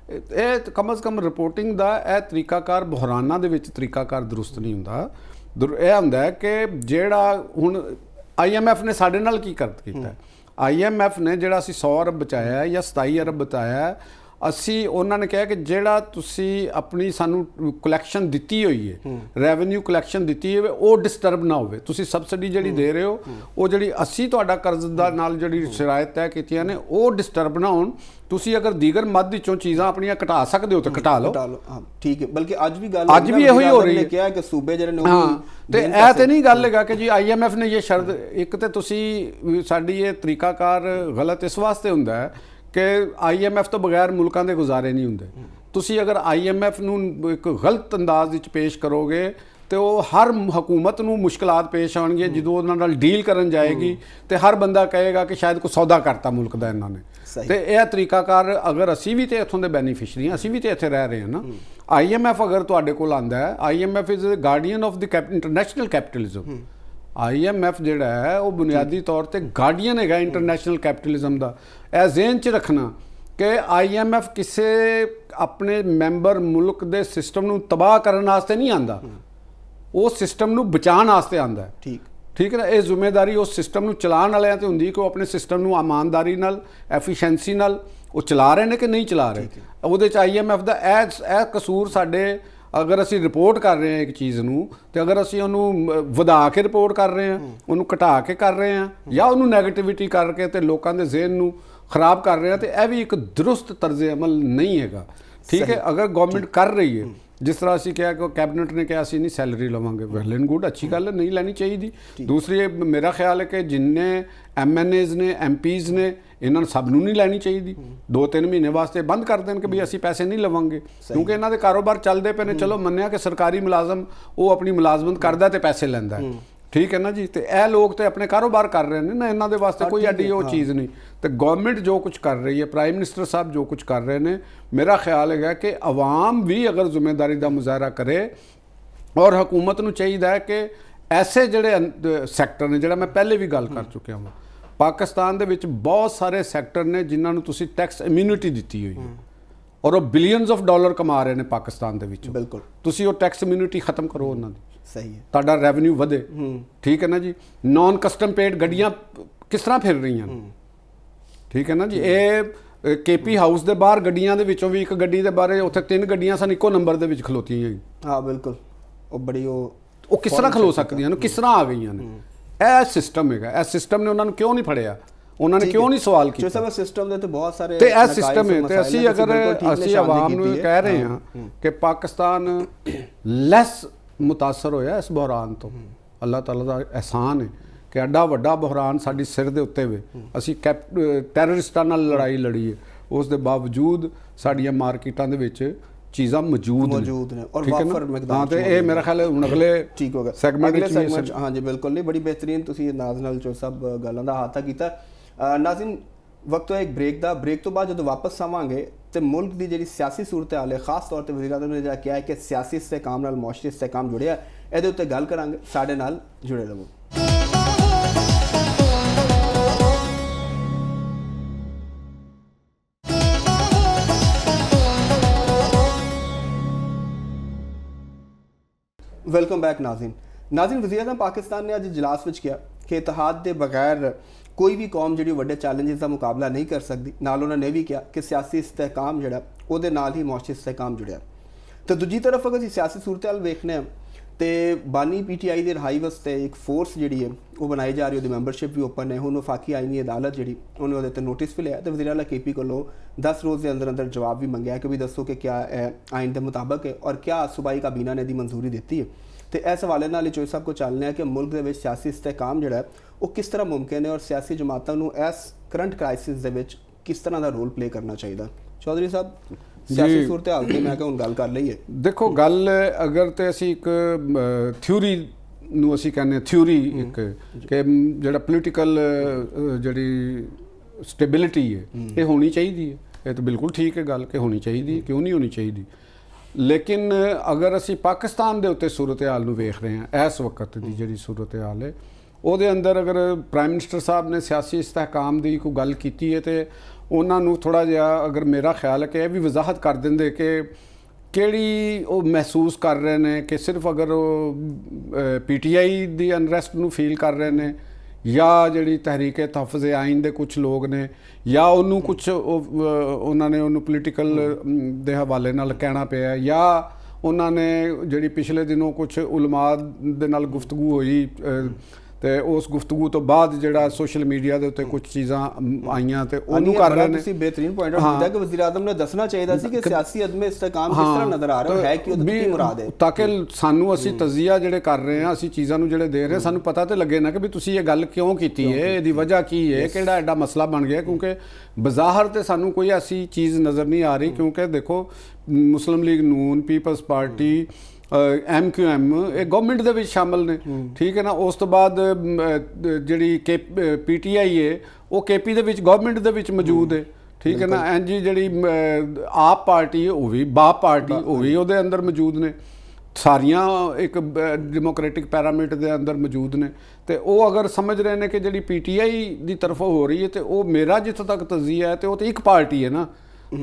ਇਹ ਕਮ ਅਜ਼ ਕਮ ਰਿਪੋਰਟਿੰਗ ਦਾ ਇਹ ਤਰੀਕਾਕਾਰ ਬੁਹਰਾਨਾਂ ਦੇ ਵਿੱਚ ਤਰੀਕਾਕਾਰ ਦਰੁਸਤ ਨਹੀਂ ਹੁੰਦਾ। ਇਹ ਹੁੰਦਾ ਹੈ ਕਿ ਜਿਹੜਾ ਹੁਣ IMF ਨੇ ਸਾਡੇ ਨਾਲ ਕੀ ਕੀਤਾ, IMF ਨੇ ਜਿਹੜਾ ਅਸੀਂ 100 ਅਰਬ ਬਚਾਇਆ ਜਾਂ 27 ਅਰਬ ਬਚਾਇਆ, ਅਸੀਂ ਉਹਨਾਂ ਨੇ ਕਿਹਾ ਕਿ ਜਿਹੜਾ ਤੁਸੀਂ ਆਪਣੀ ਸਾਨੂੰ ਕਲੈਕਸ਼ਨ ਦਿੱਤੀ ਹੋਈ ਹੈ, ਰੈਵਨਿਊ ਕਲੈਕਸ਼ਨ ਦਿੱਤੀ ਹੋਵੇ, ਉਹ ਡਿਸਟਰਬ ਨਾ ਹੋਵੇ। ਤੁਸੀਂ ਸਬਸਿਡੀ ਜਿਹੜੀ ਦੇ ਰਹੇ ਹੋ, ਉਹ ਜਿਹੜੀ ਅਸੀਂ ਤੁਹਾਡਾ ਕਰਜ਼ ਦਾ ਨਾਲ ਜਿਹੜੀ ਸ਼ਰਾਇਤ ਤੈਅ ਕੀਤੀਆਂ ਨੇ, ਉਹ ਡਿਸਟਰਬ ਨਾ ਹੋਣ। ਤੁਸੀਂ ਅਗਰ ਦੀਗਰ ਮੱਧ ਵਿੱਚੋਂ ਚੀਜ਼ਾਂ ਆਪਣੀਆਂ ਘਟਾ ਸਕਦੇ ਹੋ ਤਾਂ ਘਟਾ ਲਓ। ਹਾਂ ਠੀਕ ਹੈ। ਬਲਕਿ ਅੱਜ ਵੀ ਇਹੋ ਹੀ ਹੋ ਰਹੀ ਹੈ। ਕਿਹਾ ਕਿ ਸੂਬੇ ਜਿਹੜੇ ਨੇ ਤੇ ਇਹ ਤੇ ਨਹੀਂ ਗੱਲ ਹੈਗਾ ਕਿ ਜੀ IMF ਨੇ ਇਹ ਸ਼ਰਤ, ਇੱਕ ਤੇ ਤੁਸੀਂ ਸਾਡੀ ਇਹ ਤਰੀਕਾਕਾਰ ਗਲਤ ਇਸ ਵਾਸਤੇ ਹੁੰਦਾ ਹੈ ਕਿ IMF ਤੋਂ ਬਗੈਰ ਮੁਲਕਾਂ ਦੇ ਗੁਜ਼ਾਰੇ ਨਹੀਂ ਹੁੰਦੇ। ਤੁਸੀਂ ਅਗਰ IMF ਨੂੰ ਇੱਕ ਗਲਤ ਅੰਦਾਜ਼ ਵਿੱਚ ਪੇਸ਼ ਕਰੋਗੇ ਤੇ ਉਹ ਹਰ ਹਕੂਮਤ ਨੂੰ ਮੁਸ਼ਕਲਾਤ ਪੇਸ਼ ਆਉਣਗੀਆਂ ਜਦੋਂ ਉਹਨਾਂ ਨਾਲ ਡੀਲ ਕਰਨ ਜਾਏਗੀ, ਤੇ ਹਰ ਬੰਦਾ ਕਹੇਗਾ ਕਿ ਸ਼ਾਇਦ ਕੋਈ ਸੌਦਾ ਕਰਤਾ ਮੁਲਕ ਦਾ ਇਹਨਾਂ ਨੇ। ਤੇ ਇਹ ਤਰੀਕਾਕਾਰ ਅਗਰ ਅਸੀਂ ਵੀ ਤੇ ਇੱਥੋਂ ਦੇ ਬੈਨੀਫਿਸ਼ਰੀ ਹਾਂ, ਅਸੀਂ ਵੀ ਤੇ ਇੱਥੇ ਰਹਿ ਰਹੇ ਹਾਂ ਨਾ। IMF ਅਗਰ ਤੁਹਾਡੇ ਕੋਲ ਆਂਦਾ ਹੈ, IMF is the guardian of the international capitalism. IMF ਜਿਹੜਾ ਹੈ ਉਹ ਬੁਨਿਆਦੀ ਤੌਰ ਤੇ ਗਾਰਡੀਅਨ ਹੈਗਾ ਇੰਟਰਨੈਸ਼ਨਲ ਕੈਪੀਟਲਿਜ਼ਮ ਦਾ। ਇਹ ਜ਼ਿਹਨ 'ਚ ਰੱਖਣਾ ਕਿ IMF ਕਿਸੇ ਆਪਣੇ ਮੈਂਬਰ ਮੁਲਕ ਦੇ ਸਿਸਟਮ ਨੂੰ ਤਬਾਹ ਕਰਨ ਵਾਸਤੇ ਨਹੀਂ ਆਂਦਾ, ਉਹ ਸਿਸਟਮ ਨੂੰ ਬਚਾਉਣ ਵਾਸਤੇ ਆਂਦਾ ਹੈ। ਠੀਕ ਹੈ ਨਾ। ਇਹ ਜ਼ਿੰਮੇਵਾਰੀ ਉਸ ਸਿਸਟਮ ਨੂੰ ਚਲਾਉਣ ਵਾਲਿਆਂ ਤੇ ਹੁੰਦੀ ਕਿ ਉਹ ਆਪਣੇ ਸਿਸਟਮ ਨੂੰ ਇਮਾਨਦਾਰੀ ਨਾਲ, ਐਫੀਸ਼ੀਐਂਸੀ ਨਾਲ ਉਹ ਚਲਾ ਰਹੇ ਨੇ ਕਿ ਨਹੀਂ ਚਲਾ ਰਹੇ। ਉਹਦੇ 'ਚ IMF ਦਾ ਇਹ ਕਸੂਰ ਸਾਡੇ, ਅਗਰ ਅਸੀਂ ਰਿਪੋਰਟ ਕਰ ਰਹੇ ਹਾਂ ਇੱਕ ਚੀਜ਼ ਨੂੰ, ਤੇ ਅਗਰ ਅਸੀਂ ਉਹਨੂੰ ਵਧਾ ਕੇ ਰਿਪੋਰਟ ਕਰ ਰਹੇ ਹਾਂ, ਉਹਨੂੰ ਘਟਾ ਕੇ ਕਰ ਰਹੇ ਹਾਂ, ਜਾਂ ਉਹਨੂੰ ਨੈਗੇਟਿਵਿਟੀ ਕਰਕੇ ਤੇ ਲੋਕਾਂ ਦੇ ਜ਼ਿਹਨ ਨੂੰ ਖਰਾਬ ਕਰ ਰਹੇ ਹਾਂ, ਤੇ ਇਹ ਵੀ ਇੱਕ ਦਰੁਸਤ ਤਰਜ਼ ਅਮਲ ਨਹੀਂ ਹੈਗਾ। ਠੀਕ ਹੈ। ਅਗਰ ਗਵਰਨਮੈਂਟ ਕਰ ਰਹੀ ਹੈ, ਜਿਸ ਤਰ੍ਹਾਂ ਅਸੀਂ ਕਿਹਾ ਕਿ ਕੈਬਨਿਟ ਨੇ ਕਿਹਾ ਅਸੀਂ ਨਹੀਂ ਸੈਲਰੀ ਲਵਾਂਗੇ, ਵੈਲ ਐਂਡ ਗੁੱਡ, ਅੱਛੀ ਗੱਲ ਹੈ, ਨਹੀਂ ਲੈਣੀ ਚਾਹੀਦੀ। ਦੂਸਰੀ ਮੇਰਾ ਖਿਆਲ ਹੈ ਕਿ ਜਿੰਨੇ MNAs ਨੇ, MPs ਨੇ, ਇਹਨਾਂ ਨੂੰ ਸਭ ਨੂੰ ਨਹੀਂ ਲੈਣੀ ਚਾਹੀਦੀ। 2-3 ਮਹੀਨੇ ਵਾਸਤੇ ਬੰਦ ਕਰ ਦੇਣ ਕਿ ਵੀ ਅਸੀਂ ਪੈਸੇ ਨਹੀਂ ਲਵਾਂਗੇ, ਕਿਉਂਕਿ ਇਹਨਾਂ ਦੇ ਕਾਰੋਬਾਰ ਚੱਲਦੇ ਪਏ ਨੇ। ਚਲੋ ਮੰਨਿਆ ਕਿ ਸਰਕਾਰੀ ਮੁਲਾਜ਼ਮ ਉਹ ਆਪਣੀ ਮੁਲਾਜ਼ਮਤ ਕਰਦਾ ਤੇ ਪੈਸੇ ਲੈਂਦਾ, ਠੀਕ ਹੈ ਨਾ ਜੀ। ਤੇ ਇਹ ਲੋਕ ਤੇ ਆਪਣੇ ਕਾਰੋਬਾਰ ਕਰ ਰਹੇ ਨੇ ਨਾ, ਇਹਨਾਂ ਦੇ ਵਾਸਤੇ ਕੋਈ ਐਡੀ ਉਹ ਚੀਜ਼ ਨਹੀਂ। ਤੇ ਗਵਰਨਮੈਂਟ ਜੋ ਕੁਝ ਕਰ ਰਹੀ ਹੈ, ਪ੍ਰਾਈਮ ਮਿਨਿਸਟਰ ਸਾਹਿਬ ਜੋ ਕੁਝ ਕਰ ਰਹੇ ਨੇ, ਮੇਰਾ ਖਿਆਲ ਹੈਗਾ ਕਿ ਆਵਾਮ ਵੀ ਅਗਰ ਜ਼ਿੰਮੇਵਾਰੀ ਦਾ ਮੁਜ਼ਾਹਰਾ ਕਰੇ, ਔਰ ਹਕੂਮਤ ਨੂੰ ਚਾਹੀਦਾ ਹੈ ਕਿ ਐਸੇ ਜਿਹੜੇ ਸੈਕਟਰ ਨੇ, ਜਿਹੜਾ ਮੈਂ ਪਹਿਲੇ ਵੀ ਗੱਲ ਕਰ ਚੁੱਕਿਆ ਹਾਂ, ਪਾਕਿਸਤਾਨ ਦੇ ਵਿੱਚ ਬਹੁਤ ਸਾਰੇ ਸੈਕਟਰ ਨੇ ਜਿਨ੍ਹਾਂ ਨੂੰ ਤੁਸੀਂ ਟੈਕਸ ਇਮਿਊਨਿਟੀ ਦਿੱਤੀ ਹੋਈ ਹੈ, ਔਰ ਉਹ ਬਿਲੀਅਨਸ ਆਫ ਡਾਲਰ ਕਮਾ ਰਹੇ ਨੇ ਪਾਕਿਸਤਾਨ ਦੇ ਵਿੱਚ। ਬਿਲਕੁਲ। ਤੁਸੀਂ ਉਹ ਟੈਕਸ ਇਮਿਊਨਿਟੀ ਖਤਮ ਕਰੋ ਉਹਨਾਂ ਦੀ, ਸਹੀ ਹੈ, ਤੁਹਾਡਾ ਰੈਵਨਿਊ ਵਧੇ। ਠੀਕ ਹੈ ਨਾ ਜੀ। ਨਾਨ ਕਸਟਮ ਪੇਡ ਗੱਡੀਆਂ ਕਿਸ ਤਰ੍ਹਾਂ ਫਿਰ ਰਹੀਆਂ ਨੇ, ਠੀਕ ਹੈ ਨਾ ਜੀ। ਇਹ KP ਹਾਊਸ ਦੇ ਬਾਹਰ ਗੱਡੀਆਂ ਦੇ ਵਿੱਚੋਂ ਵੀ ਇੱਕ ਗੱਡੀ ਦੇ ਬਾਰੇ ਉੱਥੇ 3 ਗੱਡੀਆਂ ਸਨ ਇੱਕੋ ਨੰਬਰ ਦੇ ਵਿੱਚ ਖਲੋਤੀਆਂ। ਹਾਂ ਬਿਲਕੁਲ। ਉਹ ਬੜੀ ਉਹ ਕਿਸ ਤਰ੍ਹਾਂ ਖਲੋ ਸਕਦੀਆਂ ਨੇ, ਕਿਸ ਤਰ੍ਹਾਂ ਆ ਗਈਆਂ ਨੇ? ਇਹ ਸਿਸਟਮ ਹੈਗਾ। ਇਹ ਸਿਸਟਮ ਨੇ ਉਹਨਾਂ ਨੂੰ ਕਿਉਂ ਨਹੀਂ ਫੜਿਆ, ਉਹਨਾਂ ਨੇ ਕਿਉਂ ਨਹੀਂ ਸਵਾਲ ਕੀਤਾ? ਜੋ ਸਿਸਟਮ ਦੇ ਤੇ ਬਹੁਤ ਸਾਰੇ ਤੇ ਇਹ ਸਿਸਟਮ ਹੈ। ਤੇ ਅਸੀਂ ਅਗਰ ਅਸੀਂ ਆਵਾਮ ਨੂੰ ਇਹ ਕਹਿ ਰਹੇ ਹਾਂ ਕਿ ਪਾਕਿਸਤਾਨ ਲੈਸ ਮੁਤਾਸਰ ਹੋਇਆ ਇਸ ਬੁਹਰਾਨ ਤੋਂ, ਅੱਲਾਹ ਤਾਲਾ ਦਾ ਅਹਿਸਾਨ ਹੈ ਕਿ ਐਡਾ ਵੱਡਾ ਬੁਹਰਾਨ ਸਾਡੀ ਸਿਰ ਦੇ ਉੱਤੇ ਵੇ। ਅਸੀਂ ਟੈਰਰਿਸਟਾਂ ਨਾਲ ਲੜਾਈ ਲੜੀ ਹੈ, ਉਸ ਦੇ ਬਾਵਜੂਦ ਸਾਡੀਆਂ ਮਾਰਕੀਟਾਂ ਦੇ ਵਿੱਚ ਚੀਜ਼ਾਂ ਮੌਜੂਦ ਨੇ ਔਰ ਵਾਫਰ ਮਿਕਦਾਰ। ਹਾਂ, ਤੇ ਇਹ ਮੇਰਾ ਖਿਆਲ ਹੈ ਹੁਣ ਅਗਲੇ ਠੀਕ ਹੋ ਗਿਆ ਸੈਗਮੈਂਟ ਵਿੱਚ। ਹਾਂ ਜੀ ਬਿਲਕੁਲ। ਨਹੀਂ, ਬੜੀ ਬਿਹਤਰੀਨ ਤੁਸੀਂ ਨਾਜ਼ ਨਾਲ ਜੋ ਸਭ ਗੱਲਾਂ ਦਾ ਅਹਾਤਾ ਕੀਤਾ। ਨਾਜ਼ਰੀਨ, ਵਕਤ ਹੈ ਇੱਕ ਬ੍ਰੇਕ ਦਾ। ਬ੍ਰੇਕ ਤੋਂ ਬਾਅਦ ਜਦੋਂ ਵਾਪਸ ਆਵਾਂਗੇ ਤੇ ਮੁਲਕ ਦੀ ਜਿਹੜੀ ਸਿਆਸੀ ਸੂਰਤ ਹਾਲ ਹੈ, ਖਾਸ ਤੌਰ ਤੇ ਵਜ਼ੀਰ ਆਜ਼ਮ ਨੇ ਜਿਹੜਾ ਕਿਹਾ ਹੈ ਕਿ ਸਿਆਸੀ ਇਸਤਹਿਕਾਮ ਨਾਲ ਮੁਆਸ਼ਰੀ ਇਸਤਹਿਕਾਮ ਜੁੜਿਆ, ਇਹਦੇ ਉੱਤੇ ਗੱਲ ਕਰਾਂਗੇ। ਸਾਡੇ ਨਾਲ ਜੁੜੇ ਰਹੋ। ਵੈਲਕਮ ਬੈਕ ਨਾਜ਼ਰੀਨ ਵਜ਼ੀਰ ਆਜ਼ਮ ਪਾਕਿਸਤਾਨ ਨੇ ਅੱਜ ਇਜਲਾਸ ਵਿੱਚ ਕਿਹਾ ਕਿ ਇਤਿਹਾਦ ਦੇ ਬਗੈਰ ਕੋਈ ਵੀ ਕੌਮ ਜਿਹੜੀ ਵੱਡੇ ਚੈਲੰਜਸ ਦਾ ਮੁਕਾਬਲਾ ਨਹੀਂ ਕਰ ਸਕਦੀ। ਨਾਲ ਉਹਨਾਂ ਨੇ ਵੀ ਕਿਹਾ ਕਿ ਸਿਆਸੀ ਇਸਤਹਿਕਾਮ ਜਿਹੜਾ ਉਹਦੇ ਨਾਲ ਹੀ ਮੁਆਸ਼ੀ ਇਸਤਹਿਕਾਮ ਜੁੜਿਆ। ਤੇ ਦੂਜੀ ਤਰਫ ਅਗਰ ਅਸੀਂ ਸਿਆਸੀ ਸੂਰਤ-ਹਾਲ ਵੇਖਦੇ ਹਾਂ ਤੇ ਬਾਨੀ PTI ਦੀ ਰਿਹਾਈ ਵਾਸਤੇ ਇੱਕ ਫੋਰਸ ਜਿਹੜੀ ਹੈ ਉਹ ਬਣਾਈ ਜਾ ਰਹੀ, ਉਹਦੀ ਮੈਂਬਰਸ਼ਿਪ ਵੀ ਓਪਨ ਹੈ। ਹੁਣ ਵਫਾਕੀ ਆਈਨੀ ਅਦਾਲਤ ਜਿਹੜੀ ਉਹਨੇ ਉਹਦੇ ਤੇ ਨੋਟਿਸ ਵੀ ਲਿਆ ਤੇ ਵਜ਼ੀਰ ਆਲਾ KP ਕੋਲੋਂ 10 ਰੋਜ਼ ਦੇ ਅੰਦਰ ਅੰਦਰ ਜਵਾਬ ਵੀ ਮੰਗਿਆ ਕਿ ਵੀ ਦੱਸੋ ਕਿ ਕਿਆ ਆਈਨ ਦੇ ਮੁਤਾਬਕ ਹੈ ਔਰ ਕਿਆ ਸੂਬਾਈ ਕਾਬੀਨਾ ਨੇ ਦੀ ਮਨਜ਼ੂਰੀ ਦਿੱਤੀ ਹੈ। ਤੇ ਇਸ ਹਵਾਲੇ ਨਾਲ ਚੋਈ ਸਾਹਿਬ ਕੋ ਚੱਲਣਾ ਹੈ ਕਿ ਮੁਲਕ ਦੇ ਵਿੱਚ ਸਿਆਸੀ ਇਸਤਹਿਕਾਮ ਜਿਹੜਾ ਉਹ ਕਿਸ ਤਰ੍ਹਾਂ ਮੁਮਕਿਨ ਹੈ ਔਰ ਸਿਆਸੀ ਜਮਾਤਾਂ ਨੂੰ ਇਸ ਕਰੰਟ ਕ੍ਰਾਈਸਿਸ ਦੇ ਵਿੱਚ ਕਿਸ ਤਰ੍ਹਾਂ ਦਾ ਰੋਲ ਪਲੇ ਕਰਨਾ ਚਾਹੀਦਾ। ਚੌਧਰੀ ਸਾਹਿਬ ਸਿਆਸੀ ਸੂਰਤ-ਹਾਲ ਦੀ ਮੈਂ ਕਿਹਾ ਹੁਣ ਗੱਲ ਕਰ ਲਈਏ। ਦੇਖੋ, ਗੱਲ ਅਗਰ ਤੇ ਅਸੀਂ ਇੱਕ ਥਿਊਰੀ ਨੂੰ ਅਸੀਂ ਕਹਿੰਦੇ ਥਿਊਰੀ ਇੱਕ ਕਿ ਜਿਹੜਾ ਪੋਲੀਟੀਕਲ ਜਿਹੜੀ ਸਟੇਬਿਲਿਟੀ ਹੈ ਇਹ ਹੋਣੀ ਚਾਹੀਦੀ ਹੈ, ਇਹ ਤਾਂ ਬਿਲਕੁਲ ਠੀਕ ਹੈ ਗੱਲ ਕਿ ਹੋਣੀ ਚਾਹੀਦੀ, ਕਿਉਂ ਨਹੀਂ ਹੋਣੀ ਚਾਹੀਦੀ। ਲੇਕਿਨ ਅਗਰ ਅਸੀਂ ਪਾਕਿਸਤਾਨ ਦੇ ਉੱਤੇ ਸੂਰਤ-ਹਾਲ ਨੂੰ ਵੇਖ ਰਹੇ ਹਾਂ, ਇਸ ਵਕਤ ਦੀ ਜਿਹੜੀ ਸੂਰਤ-ਹਾਲ ਹੈ ਉਹਦੇ ਅੰਦਰ ਅਗਰ ਪ੍ਰਾਈਮ ਮਿਨਿਸਟਰ ਸਾਹਿਬ ਨੇ ਸਿਆਸੀ ਇਸਤਹਿਕਾਮ ਦੀ ਕੋਈ ਗੱਲ ਕੀਤੀ ਹੈ ਤੇ ਉਹਨਾਂ ਨੂੰ ਥੋੜ੍ਹਾ ਜਿਹਾ ਅਗਰ ਮੇਰਾ ਖਿਆਲ ਹੈ ਕਿ ਇਹ ਵੀ ਵਜ਼ਾਹਤ ਕਰ ਦਿੰਦੇ ਕਿ ਕਿਹੜੀ ਉਹ ਮਹਿਸੂਸ ਕਰ ਰਹੇ ਨੇ ਕਿ ਸਿਰਫ ਅਗਰ ਉਹ PTI ਦੀ ਅਨਰੈਸਟ ਨੂੰ ਫੀਲ ਕਰ ਰਹੇ ਨੇ ਜਾਂ ਜਿਹੜੀ ਤਹਿਰੀਕ ਤਹਫੁਜ਼ ਆਇਨ ਦੇ ਕੁਝ ਲੋਕ ਨੇ ਜਾਂ ਉਹਨੂੰ ਕੁਝ ਉਹਨਾਂ ਨੇ ਉਹਨੂੰ ਪੋਲੀਟੀਕਲ ਦੇ ਹਵਾਲੇ ਨਾਲ ਕਹਿਣਾ ਪਿਆ ਜਾਂ ਉਹਨਾਂ ਨੇ ਜਿਹੜੀ ਪਿਛਲੇ ਦਿਨੋਂ ਕੁਝ ਉਲਮਾ ਦੇ ਨਾਲ ਗੁਫ਼ਤਗੂ ਹੋਈ ਤੇ ਉਸ ਗੁਫ਼ਤਗੂ ਤੋਂ ਬਾਅਦ ਜਿਹੜਾ ਸੋਸ਼ਲ ਮੀਡੀਆ ਦੇ ਉੱਤੇ ਕੁਝ ਚੀਜ਼ਾਂ ਆਈਆਂ ਤੇ ਉਹਨੂੰ ਕਰ ਰਹੇ ਨੇ। ਤੁਸੀਂ ਬਿਹਤਰੀਨ ਪੁਆਇੰਟ ਆਊਟ ਕੀਤਾ ਕਿ ਵਜ਼ੀਰ ਆਜ਼ਮ ਨੇ ਦੱਸਣਾ ਚਾਹੀਦਾ ਸੀ ਕਿ ਸਿਆਸੀ ਅਦਮੇ ਇਸਤਹਿਕਾਮ ਕਿਸ ਤਰ੍ਹਾਂ ਨਜ਼ਰ ਆ ਰਿਹਾ ਹੈ ਕਿ ਉਹਦੀ ਕੀ ਮੁਰਾਦ ਹੈ, ਤਾਂ ਕਿ ਸਾਨੂੰ ਅਸੀਂ ਤਜ਼ੀਆ ਜਿਹੜੇ ਕਰ ਰਹੇ ਹਾਂ, ਅਸੀਂ ਚੀਜ਼ਾਂ ਨੂੰ ਜਿਹੜੇ ਦੇ ਰਹੇ ਸਾਨੂੰ ਪਤਾ ਤੇ ਲੱਗੇ ਨਾ ਕਿ ਵੀ ਤੁਸੀਂ ਇਹ ਗੱਲ ਕਿਉਂ ਕੀਤੀ ਹੈ, ਇਹਦੀ ਵਜ੍ਹਾ ਕੀ ਹੈ, ਕਿਹੜਾ ਐਡਾ ਮਸਲਾ ਬਣ ਗਿਆ। ਕਿਉਂਕਿ ਬਜ਼ਾਹਰ ਤੇ ਸਾਨੂੰ ਕੋਈ ਐਸੀ ਚੀਜ਼ ਨਜ਼ਰ ਨਹੀਂ ਆ ਰਹੀ। ਕਿਉਂਕਿ ਦੇਖੋ, ਮੁਸਲਿਮ ਲੀਗ ਨੂਨ, ਪੀਪਲਸ ਪਾਰਟੀ, MQM ਇਹ ਗਵਰਨਮੈਂਟ ਦੇ ਵਿੱਚ ਸ਼ਾਮਲ ਨੇ, ਠੀਕ ਹੈ ਨਾ। ਉਸ ਤੋਂ ਬਾਅਦ ਜਿਹੜੀ PTI ਹੈ ਉਹ KP ਦੇ ਵਿੱਚ ਗਵਰਨਮੈਂਟ ਦੇ ਵਿੱਚ ਮੌਜੂਦ ਹੈ, ਠੀਕ ਹੈ ਨਾ। ਇੰਝ ਜਿਹੜੀ ਆਪ ਪਾਰਟੀ ਉਹ ਵੀ ਬਾਪ ਪਾਰਟੀ ਉਹ ਵੀ ਉਹਦੇ ਅੰਦਰ ਮੌਜੂਦ ਨੇ, ਸਾਰੀਆਂ ਇੱਕ ਡੈਮੋਕ੍ਰੈਟਿਕ ਪੈਰਾਮੀਟਰ ਦੇ ਅੰਦਰ ਮੌਜੂਦ ਨੇ। ਤੇ ਉਹ ਅਗਰ ਸਮਝ ਰਹੇ ਨੇ ਕਿ ਜਿਹੜੀ PTI ਦੀ ਤਰਫੋਂ ਹੋ ਰਹੀ ਹੈ ਤੇ ਉਹ ਮੇਰਾ ਜਿੱਥੋਂ ਤੱਕ ਤਜ਼ੀਆ ਹੈ ਤੇ ਉਹ ਤਾਂ ਇੱਕ ਪਾਰਟੀ ਹੈ ਨਾ,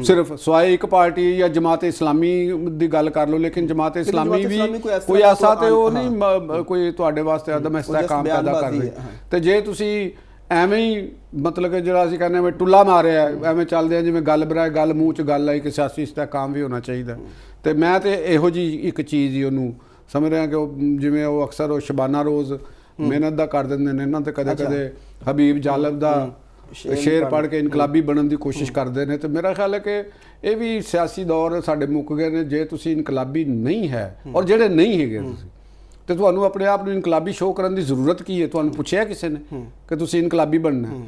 ਸਿਰਫ ਸਵਾਏ ਇੱਕ ਪਾਰਟੀ ਜਾਂ ਜਮਾਤ ਇਸਲਾਮੀ ਦੀ ਗੱਲ ਕਰ ਲਓ। ਲੇਕਿਨ ਜਮਾਤ ਇਸਲਾਮੀ ਵੀ ਕੋਈ ਐਸਾ ਤੇ ਉਹ ਨਹੀਂ ਕੋਈ ਤੁਹਾਡੇ ਵਾਸਤੇ ਅਦਮ ਇਸਤਹਿਕਾਮ ਪੈਦਾ ਕਰ ਰਹੀ। ਤੇ ਜੇ ਤੁਸੀਂ ਐਵੇਂ ਹੀ ਮਤਲਬ ਕਿ ਜਿਹੜਾ ਅਸੀਂ ਕਹਿੰਦੇ ਟੁੱਲਾ ਮਾਰਿਆ ਐਵੇਂ ਚੱਲਦੇ ਆ ਜਿਵੇਂ ਗੱਲ ਬਰਾਏ ਗੱਲ ਮੂੰਹ 'ਚ ਗੱਲ ਆਈ ਕਿ ਸਿਆਸੀ ਇਸਤਹਿਕਾਮ ਵੀ ਹੋਣਾ ਚਾਹੀਦਾ। ਤੇ ਮੈਂ ਤੇ ਇਹੋ ਜਿਹੀ ਇੱਕ ਚੀਜ਼ ਹੀ ਉਹਨੂੰ ਸਮਝ ਰਿਹਾ ਕਿ ਉਹ ਜਿਵੇਂ ਉਹ ਅਕਸਰ ਉਹ ਸ਼ਬਾਨਾ ਰੋਜ਼ ਮਿਹਨਤ ਦਾ ਕਰ ਦਿੰਦੇ ਨੇ ਨਾ, ਤੇ ਕਦੇ ਕਦੇ ਹਬੀਬ ਜਾਲਬ ਦਾ ਸ਼ੇਰ ਪੜ੍ਹ ਕੇ ਇਨਕਲਾਬੀ ਬਣਨ ਦੀ ਕੋਸ਼ਿਸ਼ ਕਰਦੇ ਨੇ। ਤੇ ਮੇਰਾ ਖਿਆਲ ਹੈ ਕਿ ਇਹ ਵੀ ਸਿਆਸੀ ਦੌਰ ਸਾਡੇ ਮੁੱਕ ਗਏ ਨੇ। ਜੇ ਤੁਸੀਂ ਇਨਕਲਾਬੀ ਨਹੀਂ ਹੈ ਔਰ ਜਿਹੜੇ ਨਹੀਂ ਹੈਗੇ ਤੁਸੀਂ ਤੇ ਤੁਹਾਨੂੰ ਆਪਣੇ ਆਪ ਨੂੰ ਇਨਕਲਾਬੀ ਸ਼ੋਅ ਕਰਨ ਦੀ ਜ਼ਰੂਰਤ ਕੀ ਹੈ? ਤੁਹਾਨੂੰ ਪੁੱਛਿਆ ਕਿਸੇ ਨੇ ਕਿ ਤੁਸੀਂ ਇਨਕਲਾਬੀ ਬਣਨਾ?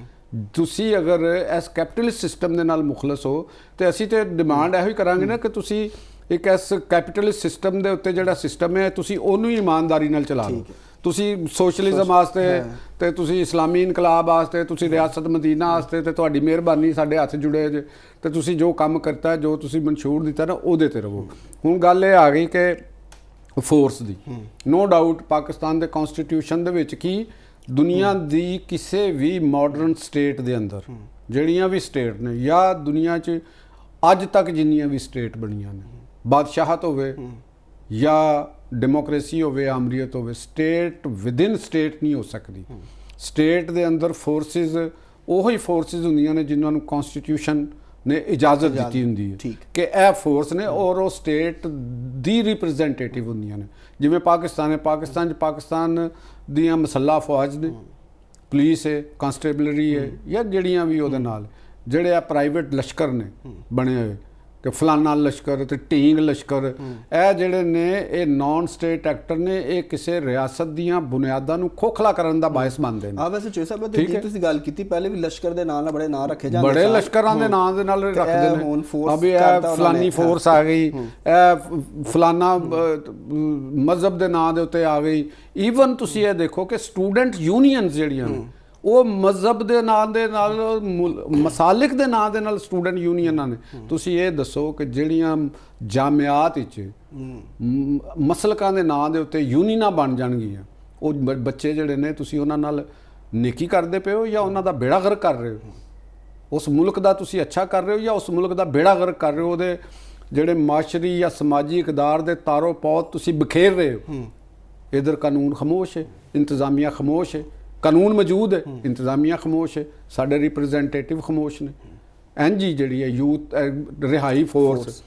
ਤੁਸੀਂ ਅਗਰ ਇਸ ਕੈਪੀਟਲਿਸਟ ਸਿਸਟਮ ਦੇ ਨਾਲ ਮੁਖਲਸ ਹੋ ਤੇ ਅਸੀਂ ਤੇ ਡਿਮਾਂਡ ਇਹੋ ਹੀ ਕਰਾਂਗੇ ਨਾ ਕਿ ਤੁਸੀਂ ਇੱਕ ਇਸ ਕੈਪੀਟਲਿਸਟ ਸਿਸਟਮ ਦੇ ਉੱਤੇ ਜਿਹੜਾ ਸਿਸਟਮ ਹੈ ਤੁਸੀਂ ਉਹਨੂੰ ਹੀ ਇਮਾਨਦਾਰੀ ਨਾਲ ਚਲਾ ਲਓ। ਤੁਸੀਂ ਸੋਸ਼ਲਿਜ਼ਮ ਵਾਸਤੇ ਤੇ ਤੁਸੀਂ ਇਸਲਾਮੀ ਇਨਕਲਾਬ ਵਾਸਤੇ, ਤੁਸੀਂ ਰਿਆਸਤ ਮਦੀਨਾ ਵਾਸਤੇ ਤੇ ਤੁਹਾਡੀ ਮਿਹਰਬਾਨੀ ਸਾਡੇ ਹੱਥ ਜੁੜੇ ਜੇ ਤੇ ਤੁਸੀਂ ਜੋ ਕੰਮ ਕਰਤਾ, ਜੋ ਤੁਸੀਂ ਮਨਸ਼ੂਰ ਦਿੱਤਾ ਨਾ ਉਹਦੇ ਤੇ ਰਹੋ। ਹੁਣ ਗੱਲ ਇਹ ਆ ਗਈ ਕਿ ਫੋਰਸ ਦੀ, ਨੋ ਡਾਊਟ ਪਾਕਿਸਤਾਨ ਦੇ ਕਨਸਟੀਟਿਊਸ਼ਨ ਦੇ ਵਿੱਚ ਕੀ ਦੁਨੀਆ ਦੀ ਕਿਸੇ ਵੀ ਮਾਡਰਨ ਸਟੇਟ ਦੇ ਅੰਦਰ ਜਿਹੜੀਆਂ ਵੀ ਸਟੇਟ ਨੇ ਜਾਂ ਦੁਨੀਆ 'ਚ ਅੱਜ ਤੱਕ ਜਿੰਨੀਆਂ ਵੀ ਸਟੇਟ ਬਣੀਆਂ ਨੇ, ਬਾਦਸ਼ਾਹਤ ਹੋਵੇ ਜਾਂ ਡੈਮੋਕ੍ਰੇਸੀ ਹੋਵੇ, ਆਮਰੀਅਤ ਹੋਵੇ, ਸਟੇਟ ਵਿਦਿਨ ਸਟੇਟ ਨਹੀਂ ਹੋ ਸਕਦੀ। ਸਟੇਟ ਦੇ ਅੰਦਰ ਫੋਰਸਿਸ ਉਹੀ ਫੋਰਸਿਸ ਹੁੰਦੀਆਂ ਨੇ ਜਿਨ੍ਹਾਂ ਨੂੰ ਕਨਸਟੀਟਿਊਸ਼ਨ ਨੇ ਇਜਾਜ਼ਤ ਦਿੱਤੀ ਹੁੰਦੀ ਹੈ ਕਿ ਇਹ ਫੋਰਸ ਨੇ ਔਰ ਉਹ ਸਟੇਟ ਦੀ ਰਿਪਰੈਜ਼ੈਂਟੇਟਿਵ ਹੁੰਦੀਆਂ ਨੇ। ਜਿਵੇਂ ਪਾਕਿਸਤਾਨ ਹੈ, ਪਾਕਿਸਤਾਨ 'ਚ ਪਾਕਿਸਤਾਨ ਦੀਆਂ ਮਸੱਲਾ ਫੌਜ ਨੇ, ਪੁਲਿਸ ਹੈ, ਕਾਂਸਟੇਬਲਰੀ ਹੈ ਜਾਂ ਜਿਹੜੀਆਂ ਵੀ ਉਹਦੇ ਨਾਲ ਜਿਹੜੇ ਆ ਪ੍ਰਾਈਵੇਟ ਲਸ਼ਕਰ ਨੇ ਬਣੇ ਹੋਏ ਕਿ ਫਲਾਨਾ ਲਸ਼ਕਰ ਤੇ ਢੀਂਗ ਲਸ਼ਕਰ, ਇਹ ਜਿਹੜੇ ਨੇ ਇਹ ਨਾਨ ਸਟੇਟ ਐਕਟਰ ਨੇ, ਇਹ ਕਿਸੇ ਰਿਆਸਤ ਦੀਆਂ ਬੁਨਿਆਦਾਂ ਨੂੰ ਖੋਖਲਾ ਕਰਨ ਦਾ ਬਾਇਸ ਬਣਦੇ ਨੇ। ਵੈਸੇ ਚੋਈ ਸਾਹਿਬ ਜੀ ਤੁਸੀਂ ਗੱਲ ਕੀਤੀ ਪਹਿਲੇ ਵੀ ਲਸ਼ਕਰ ਦੇ ਨਾਂ ਨਾਲ ਬੜੇ ਨਾਂ ਰੱਖੇ ਜਾਂਦੇ, ਬੜੇ ਲਸ਼ਕਰਾਂ ਦੇ ਨਾਂ ਦੇ ਨਾਲ ਰੱਖਦੇ ਨੇ। ਅਬੇ ਇਹ ਫਲਾਨੀ ਫੋਰਸ ਆ ਗਈ, ਇਹ ਫਲਾਨਾ ਮਜ਼ਹਬ ਦੇ ਨਾਂ ਦੇ ਉੱਤੇ ਆ ਗਈ। ਈਵਨ ਤੁਸੀਂ ਇਹ ਦੇਖੋ ਕਿ ਸਟੂਡੈਂਟ ਯੂਨੀਅਨਸ ਜਿਹੜੀਆਂ ਨੇ ਉਹ ਮਜ਼ਹਬ ਦੇ ਨਾਂ ਦੇ ਨਾਲ, ਮਸਾਲਿਕ ਦੇ ਨਾਂ ਦੇ ਨਾਲ ਸਟੂਡੈਂਟ ਯੂਨੀਅਨਾਂ ਨੇ। ਤੁਸੀਂ ਇਹ ਦੱਸੋ ਕਿ ਜਿਹੜੀਆਂ ਜਾਮਿਆਤ ਵਿੱਚ ਮਸਲਕਾਂ ਦੇ ਨਾਂ ਦੇ ਉੱਤੇ ਯੂਨੀਅਨਾਂ ਬਣ ਜਾਣਗੀਆਂ, ਉਹ ਬੱਚੇ ਜਿਹੜੇ ਨੇ ਤੁਸੀਂ ਉਹਨਾਂ ਨਾਲ ਨੇਕੀ ਕਰਦੇ ਪਏ ਹੋ ਜਾਂ ਉਹਨਾਂ ਦਾ ਬੇੜਾ ਗਰਕ ਕਰ ਰਹੇ ਹੋ? ਉਸ ਮੁਲਕ ਦਾ ਤੁਸੀਂ ਅੱਛਾ ਕਰ ਰਹੇ ਹੋ ਜਾਂ ਉਸ ਮੁਲਕ ਦਾ ਬੇੜਾ ਗਰਕ ਕਰ ਰਹੇ ਹੋ? ਉਹਦੇ ਜਿਹੜੇ ਮਾਸ਼ਰੀ ਜਾਂ ਸਮਾਜੀ ਇਕਦਾਰ ਦੇ ਤਾਰੋ ਪੌਦ ਤੁਸੀਂ ਬਖੇਰ ਰਹੇ ਹੋ। इधर कानून खामोश है, इंतजामिया खामोश है। कानून मौजूद है, इंतजामिया खामोश है, साढ़े रिप्रजेंटेटिव खामोश ने। एनजी जी है यूथ रिहाई फोर्स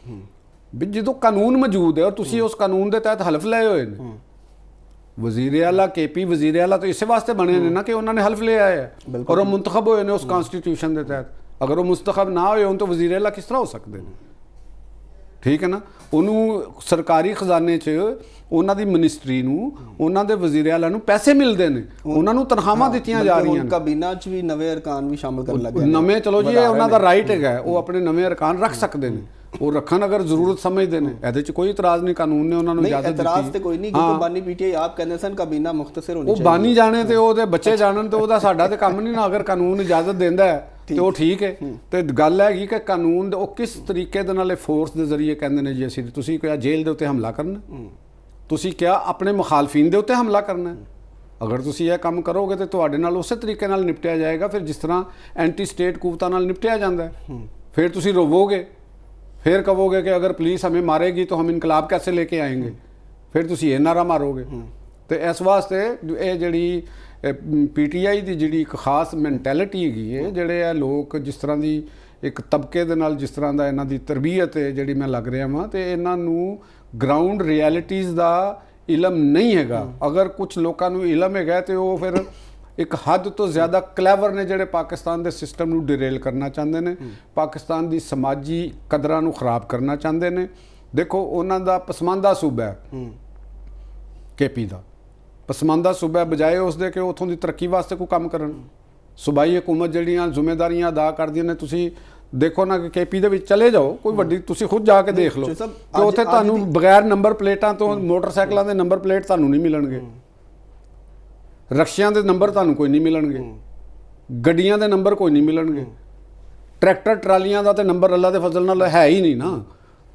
भी जो कानून मौजूद है और तुसी उस कानून के तहत हल्फ ले हुए ने। वजीर आला KP वजीर आला तो इस वास्ते बने ने ना कि उन्होंने हल्फ लिया है और वो मुंतखब होए ने उस कॉन्स्टिट्यूशन के तहत। अगर वो मुंतखब ना होए तो वजीर आला किस तरह हो सकते हैं? ठीक है ना। उन्होंने सरकारी खजाने च ਉਹਨਾਂ ਦੀ ਮਿਨਿਸਟਰੀ ਨੂੰ, ਉਹਨਾਂ ਦੇ ਵਜ਼ੀਰ ਆਲਾ ਨੂੰ ਪੈਸੇ ਮਿਲਦੇ ਨੇ, ਉਹਨਾਂ ਨੂੰ ਤਨਖਾਹਾਂ ਦਿੱਤੀਆਂ ਜਾ ਰਹੀਆਂ ਨੇ। ਕਾਬੀਨਾ 'ਚ ਵੀ ਨਵੇਂ ਅਰਕਾਨ ਵੀ ਸ਼ਾਮਲ ਕਰਨ ਲੱਗੇ ਨਵੇਂ, ਚਲੋ ਜੀ ਇਹ ਉਹਨਾਂ ਦਾ ਰਾਈਟ ਹੈਗਾ, ਉਹ ਆਪਣੇ ਨਵੇਂ ਅਰਕਾਨ ਰੱਖ ਸਕਦੇ ਨੇ, ਉਹ ਰੱਖਣ ਅਗਰ ਜ਼ਰੂਰਤ ਸਮਝਦੇ ਨੇ, ਇਹਦੇ 'ਚ ਕੋਈ ਇਤਰਾਜ਼ ਨਹੀਂ, ਕਾਨੂੰਨ ਨੇ ਉਹਨਾਂ ਨੂੰ ਇਜਾਜ਼ਤ ਦਿੱਤੀ। ਇਤਰਾਜ਼ ਤੇ ਕੋਈ ਨਹੀਂ, ਕਿਉਂਕਿ ਬਾਨੀ PTI ਆਪ ਕਹਿੰਦੇ ਸਨ ਕਾਬੀਨਾ ਮੁਖਤਸਰ ਹੋਣੀ ਚਾਹੀਦੀ। ਉਹ ਬਾਨੀ ਜਾਣੇ ਤੇ ਉਹਦੇ ਬੱਚੇ ਜਾਣਨ ਤੇ ਉਹਦਾ ਸਾਡਾ ਤੇ ਕੰਮ ਨਹੀਂ ਨਾ। ਅਗਰ ਕਾਨੂੰਨ ਇਜਾਜ਼ਤ ਦਿੰਦਾ ਹੈ ਤੇ ਉਹ ਠੀਕ ਹੈ। ਤੇ ਗੱਲ ਹੈਗੀ ਕਿ ਕਾਨੂੰਨ ਉਹ ਕਿਸ ਤਰੀਕੇ ਦੇ ਨਾਲ ਫੋਰਸ ਦੇ ਜ਼ਰੀਏ ਕਹਿੰਦੇ ਨੇ ਜੀ ਅਸੀਂ, ਤੁਸੀਂ ਕਿਹਾ ਜੇਲ੍ਹ ਦੇ ਉੱਤੇ ਹਮਲਾ ਕਰਨਾ, ਤੁਸੀਂ ਕਿਹਾ ਆਪਣੇ ਮੁਖਾਲਫੀਨ ਦੇ ਉੱਤੇ ਹਮਲਾ ਕਰਨਾ। ਅਗਰ ਤੁਸੀਂ ਇਹ ਕੰਮ ਕਰੋਗੇ ਤੇ ਤੁਹਾਡੇ ਨਾਲ ਉਸੇ ਤਰੀਕੇ ਨਾਲ ਨਿਪਟਿਆ ਜਾਏਗਾ, ਫਿਰ ਜਿਸ ਤਰ੍ਹਾਂ ਐਂਟੀ ਸਟੇਟ ਕੂਵਤਾਂ ਨਾਲ ਨਿਪਟਿਆ ਜਾਂਦਾ। ਫਿਰ ਤੁਸੀਂ ਰੋਵੋਗੇ, ਫਿਰ ਕਹੋਗੇ ਕਿ ਅਗਰ ਪੁਲਿਸ ਹमें ਮਾਰੇਗੀ ਤਾਂ ਹਮ ਇਨਕਲਾਬ ਕੈਸੇ ਲੈ ਕੇ ਆएंगे, ਫਿਰ ਤੁਸੀਂ ਇਹ ਨਾਰਾ ਮਾਰੋਗੇ। ਤੇ ਇਸ ਵਾਸਤੇ ਇਹ ਜਿਹੜੀ PTI ਦੀ ਜਿਹੜੀ ਇੱਕ ਖਾਸ ਮੈਂਟੈਲਿਟੀ ਹੈਗੀ ਹੈ, ਜਿਹੜੇ ਇਹ ਲੋਕ ਜਿਸ ਤਰ੍ਹਾਂ ਦੀ ਇੱਕ ਤਬਕੇ ਦੇ ਨਾਲ ਜਿਸ ਤਰ੍ਹਾਂ ਦਾ ਇਹਨਾਂ ਦੀ ਤਰਬੀਅਤ ਹੈ ਜਿਹੜੀ ਮੈਂ ਲੱਗ ਰਿਹਾ ਵਾਂ, ਤੇ ਇਹਨਾਂ ਨੂੰ ਗਰਾਊਂਡ ਰਿਐਲਿਟੀਜ਼ ਦਾ ਇਲਮ ਨਹੀਂ ਹੈਗਾ। ਅਗਰ ਕੁਝ ਲੋਕਾਂ ਨੂੰ ਇਲਮ ਹੈਗਾ ਤੇ ਉਹ ਫਿਰ ਇੱਕ ਹੱਦ ਤੋਂ ਜ਼ਿਆਦਾ ਕਲੈਵਰ ਨੇ, ਜਿਹੜੇ ਪਾਕਿਸਤਾਨ ਦੇ ਸਿਸਟਮ ਨੂੰ ਡਿਰੇਲ ਕਰਨਾ ਚਾਹੁੰਦੇ ਨੇ, ਪਾਕਿਸਤਾਨ ਦੀ ਸਮਾਜੀ ਕਦਰਾਂ ਨੂੰ ਖਰਾਬ ਕਰਨਾ ਚਾਹੁੰਦੇ ਨੇ। ਦੇਖੋ ਉਹਨਾਂ ਦਾ ਪਸਮਾਨਦਾ ਸੂਬਾ ਹੈ KP ਦਾ, ਪਸਮਾਨਦਾ ਸੂਬਾ ਬਜਾਏ ਉਸ ਦੇ ਕਿ ਉੱਥੋਂ ਦੀ ਤਰੱਕੀ ਵਾਸਤੇ ਕੋਈ ਕੰਮ ਕਰਨ। ਸੂਬਾਈ ਹਕੂਮਤ ਜਿਹੜੀਆਂ ਜ਼ਿੰਮੇਵਾਰੀਆਂ ਅਦਾ ਕਰਦੀਆਂ ਨੇ, ਤੁਸੀਂ ਦੇਖੋ ਨਾ ਕਿ KP ਦੇ ਵਿੱਚ ਚਲੇ ਜਾਓ, ਕੋਈ ਵੱਡੀ ਤੁਸੀਂ ਖੁਦ ਜਾ ਕੇ ਦੇਖ ਲਓ ਕਿ ਉੱਥੇ ਤੁਹਾਨੂੰ ਬਗੈਰ ਨੰਬਰ ਪਲੇਟਾਂ ਤੋਂ ਮੋਟਰਸਾਈਕਲਾਂ ਦੇ ਨੰਬਰ ਪਲੇਟ ਤੁਹਾਨੂੰ ਨਹੀਂ ਮਿਲਣਗੇ, ਰਕਸ਼ਿਆਂ ਦੇ ਨੰਬਰ ਤੁਹਾਨੂੰ ਕੋਈ ਨਹੀਂ ਮਿਲਣਗੇ, ਗੱਡੀਆਂ ਦੇ ਨੰਬਰ ਕੋਈ ਨਹੀਂ ਮਿਲਣਗੇ, ਟਰੈਕਟਰ ਟਰਾਲੀਆਂ ਦਾ ਤੇ ਨੰਬਰ ਅੱਲਾ ਦੇ ਫਜ਼ਲ ਨਾਲ ਹੈ ਹੀ ਨਹੀਂ ਨਾ।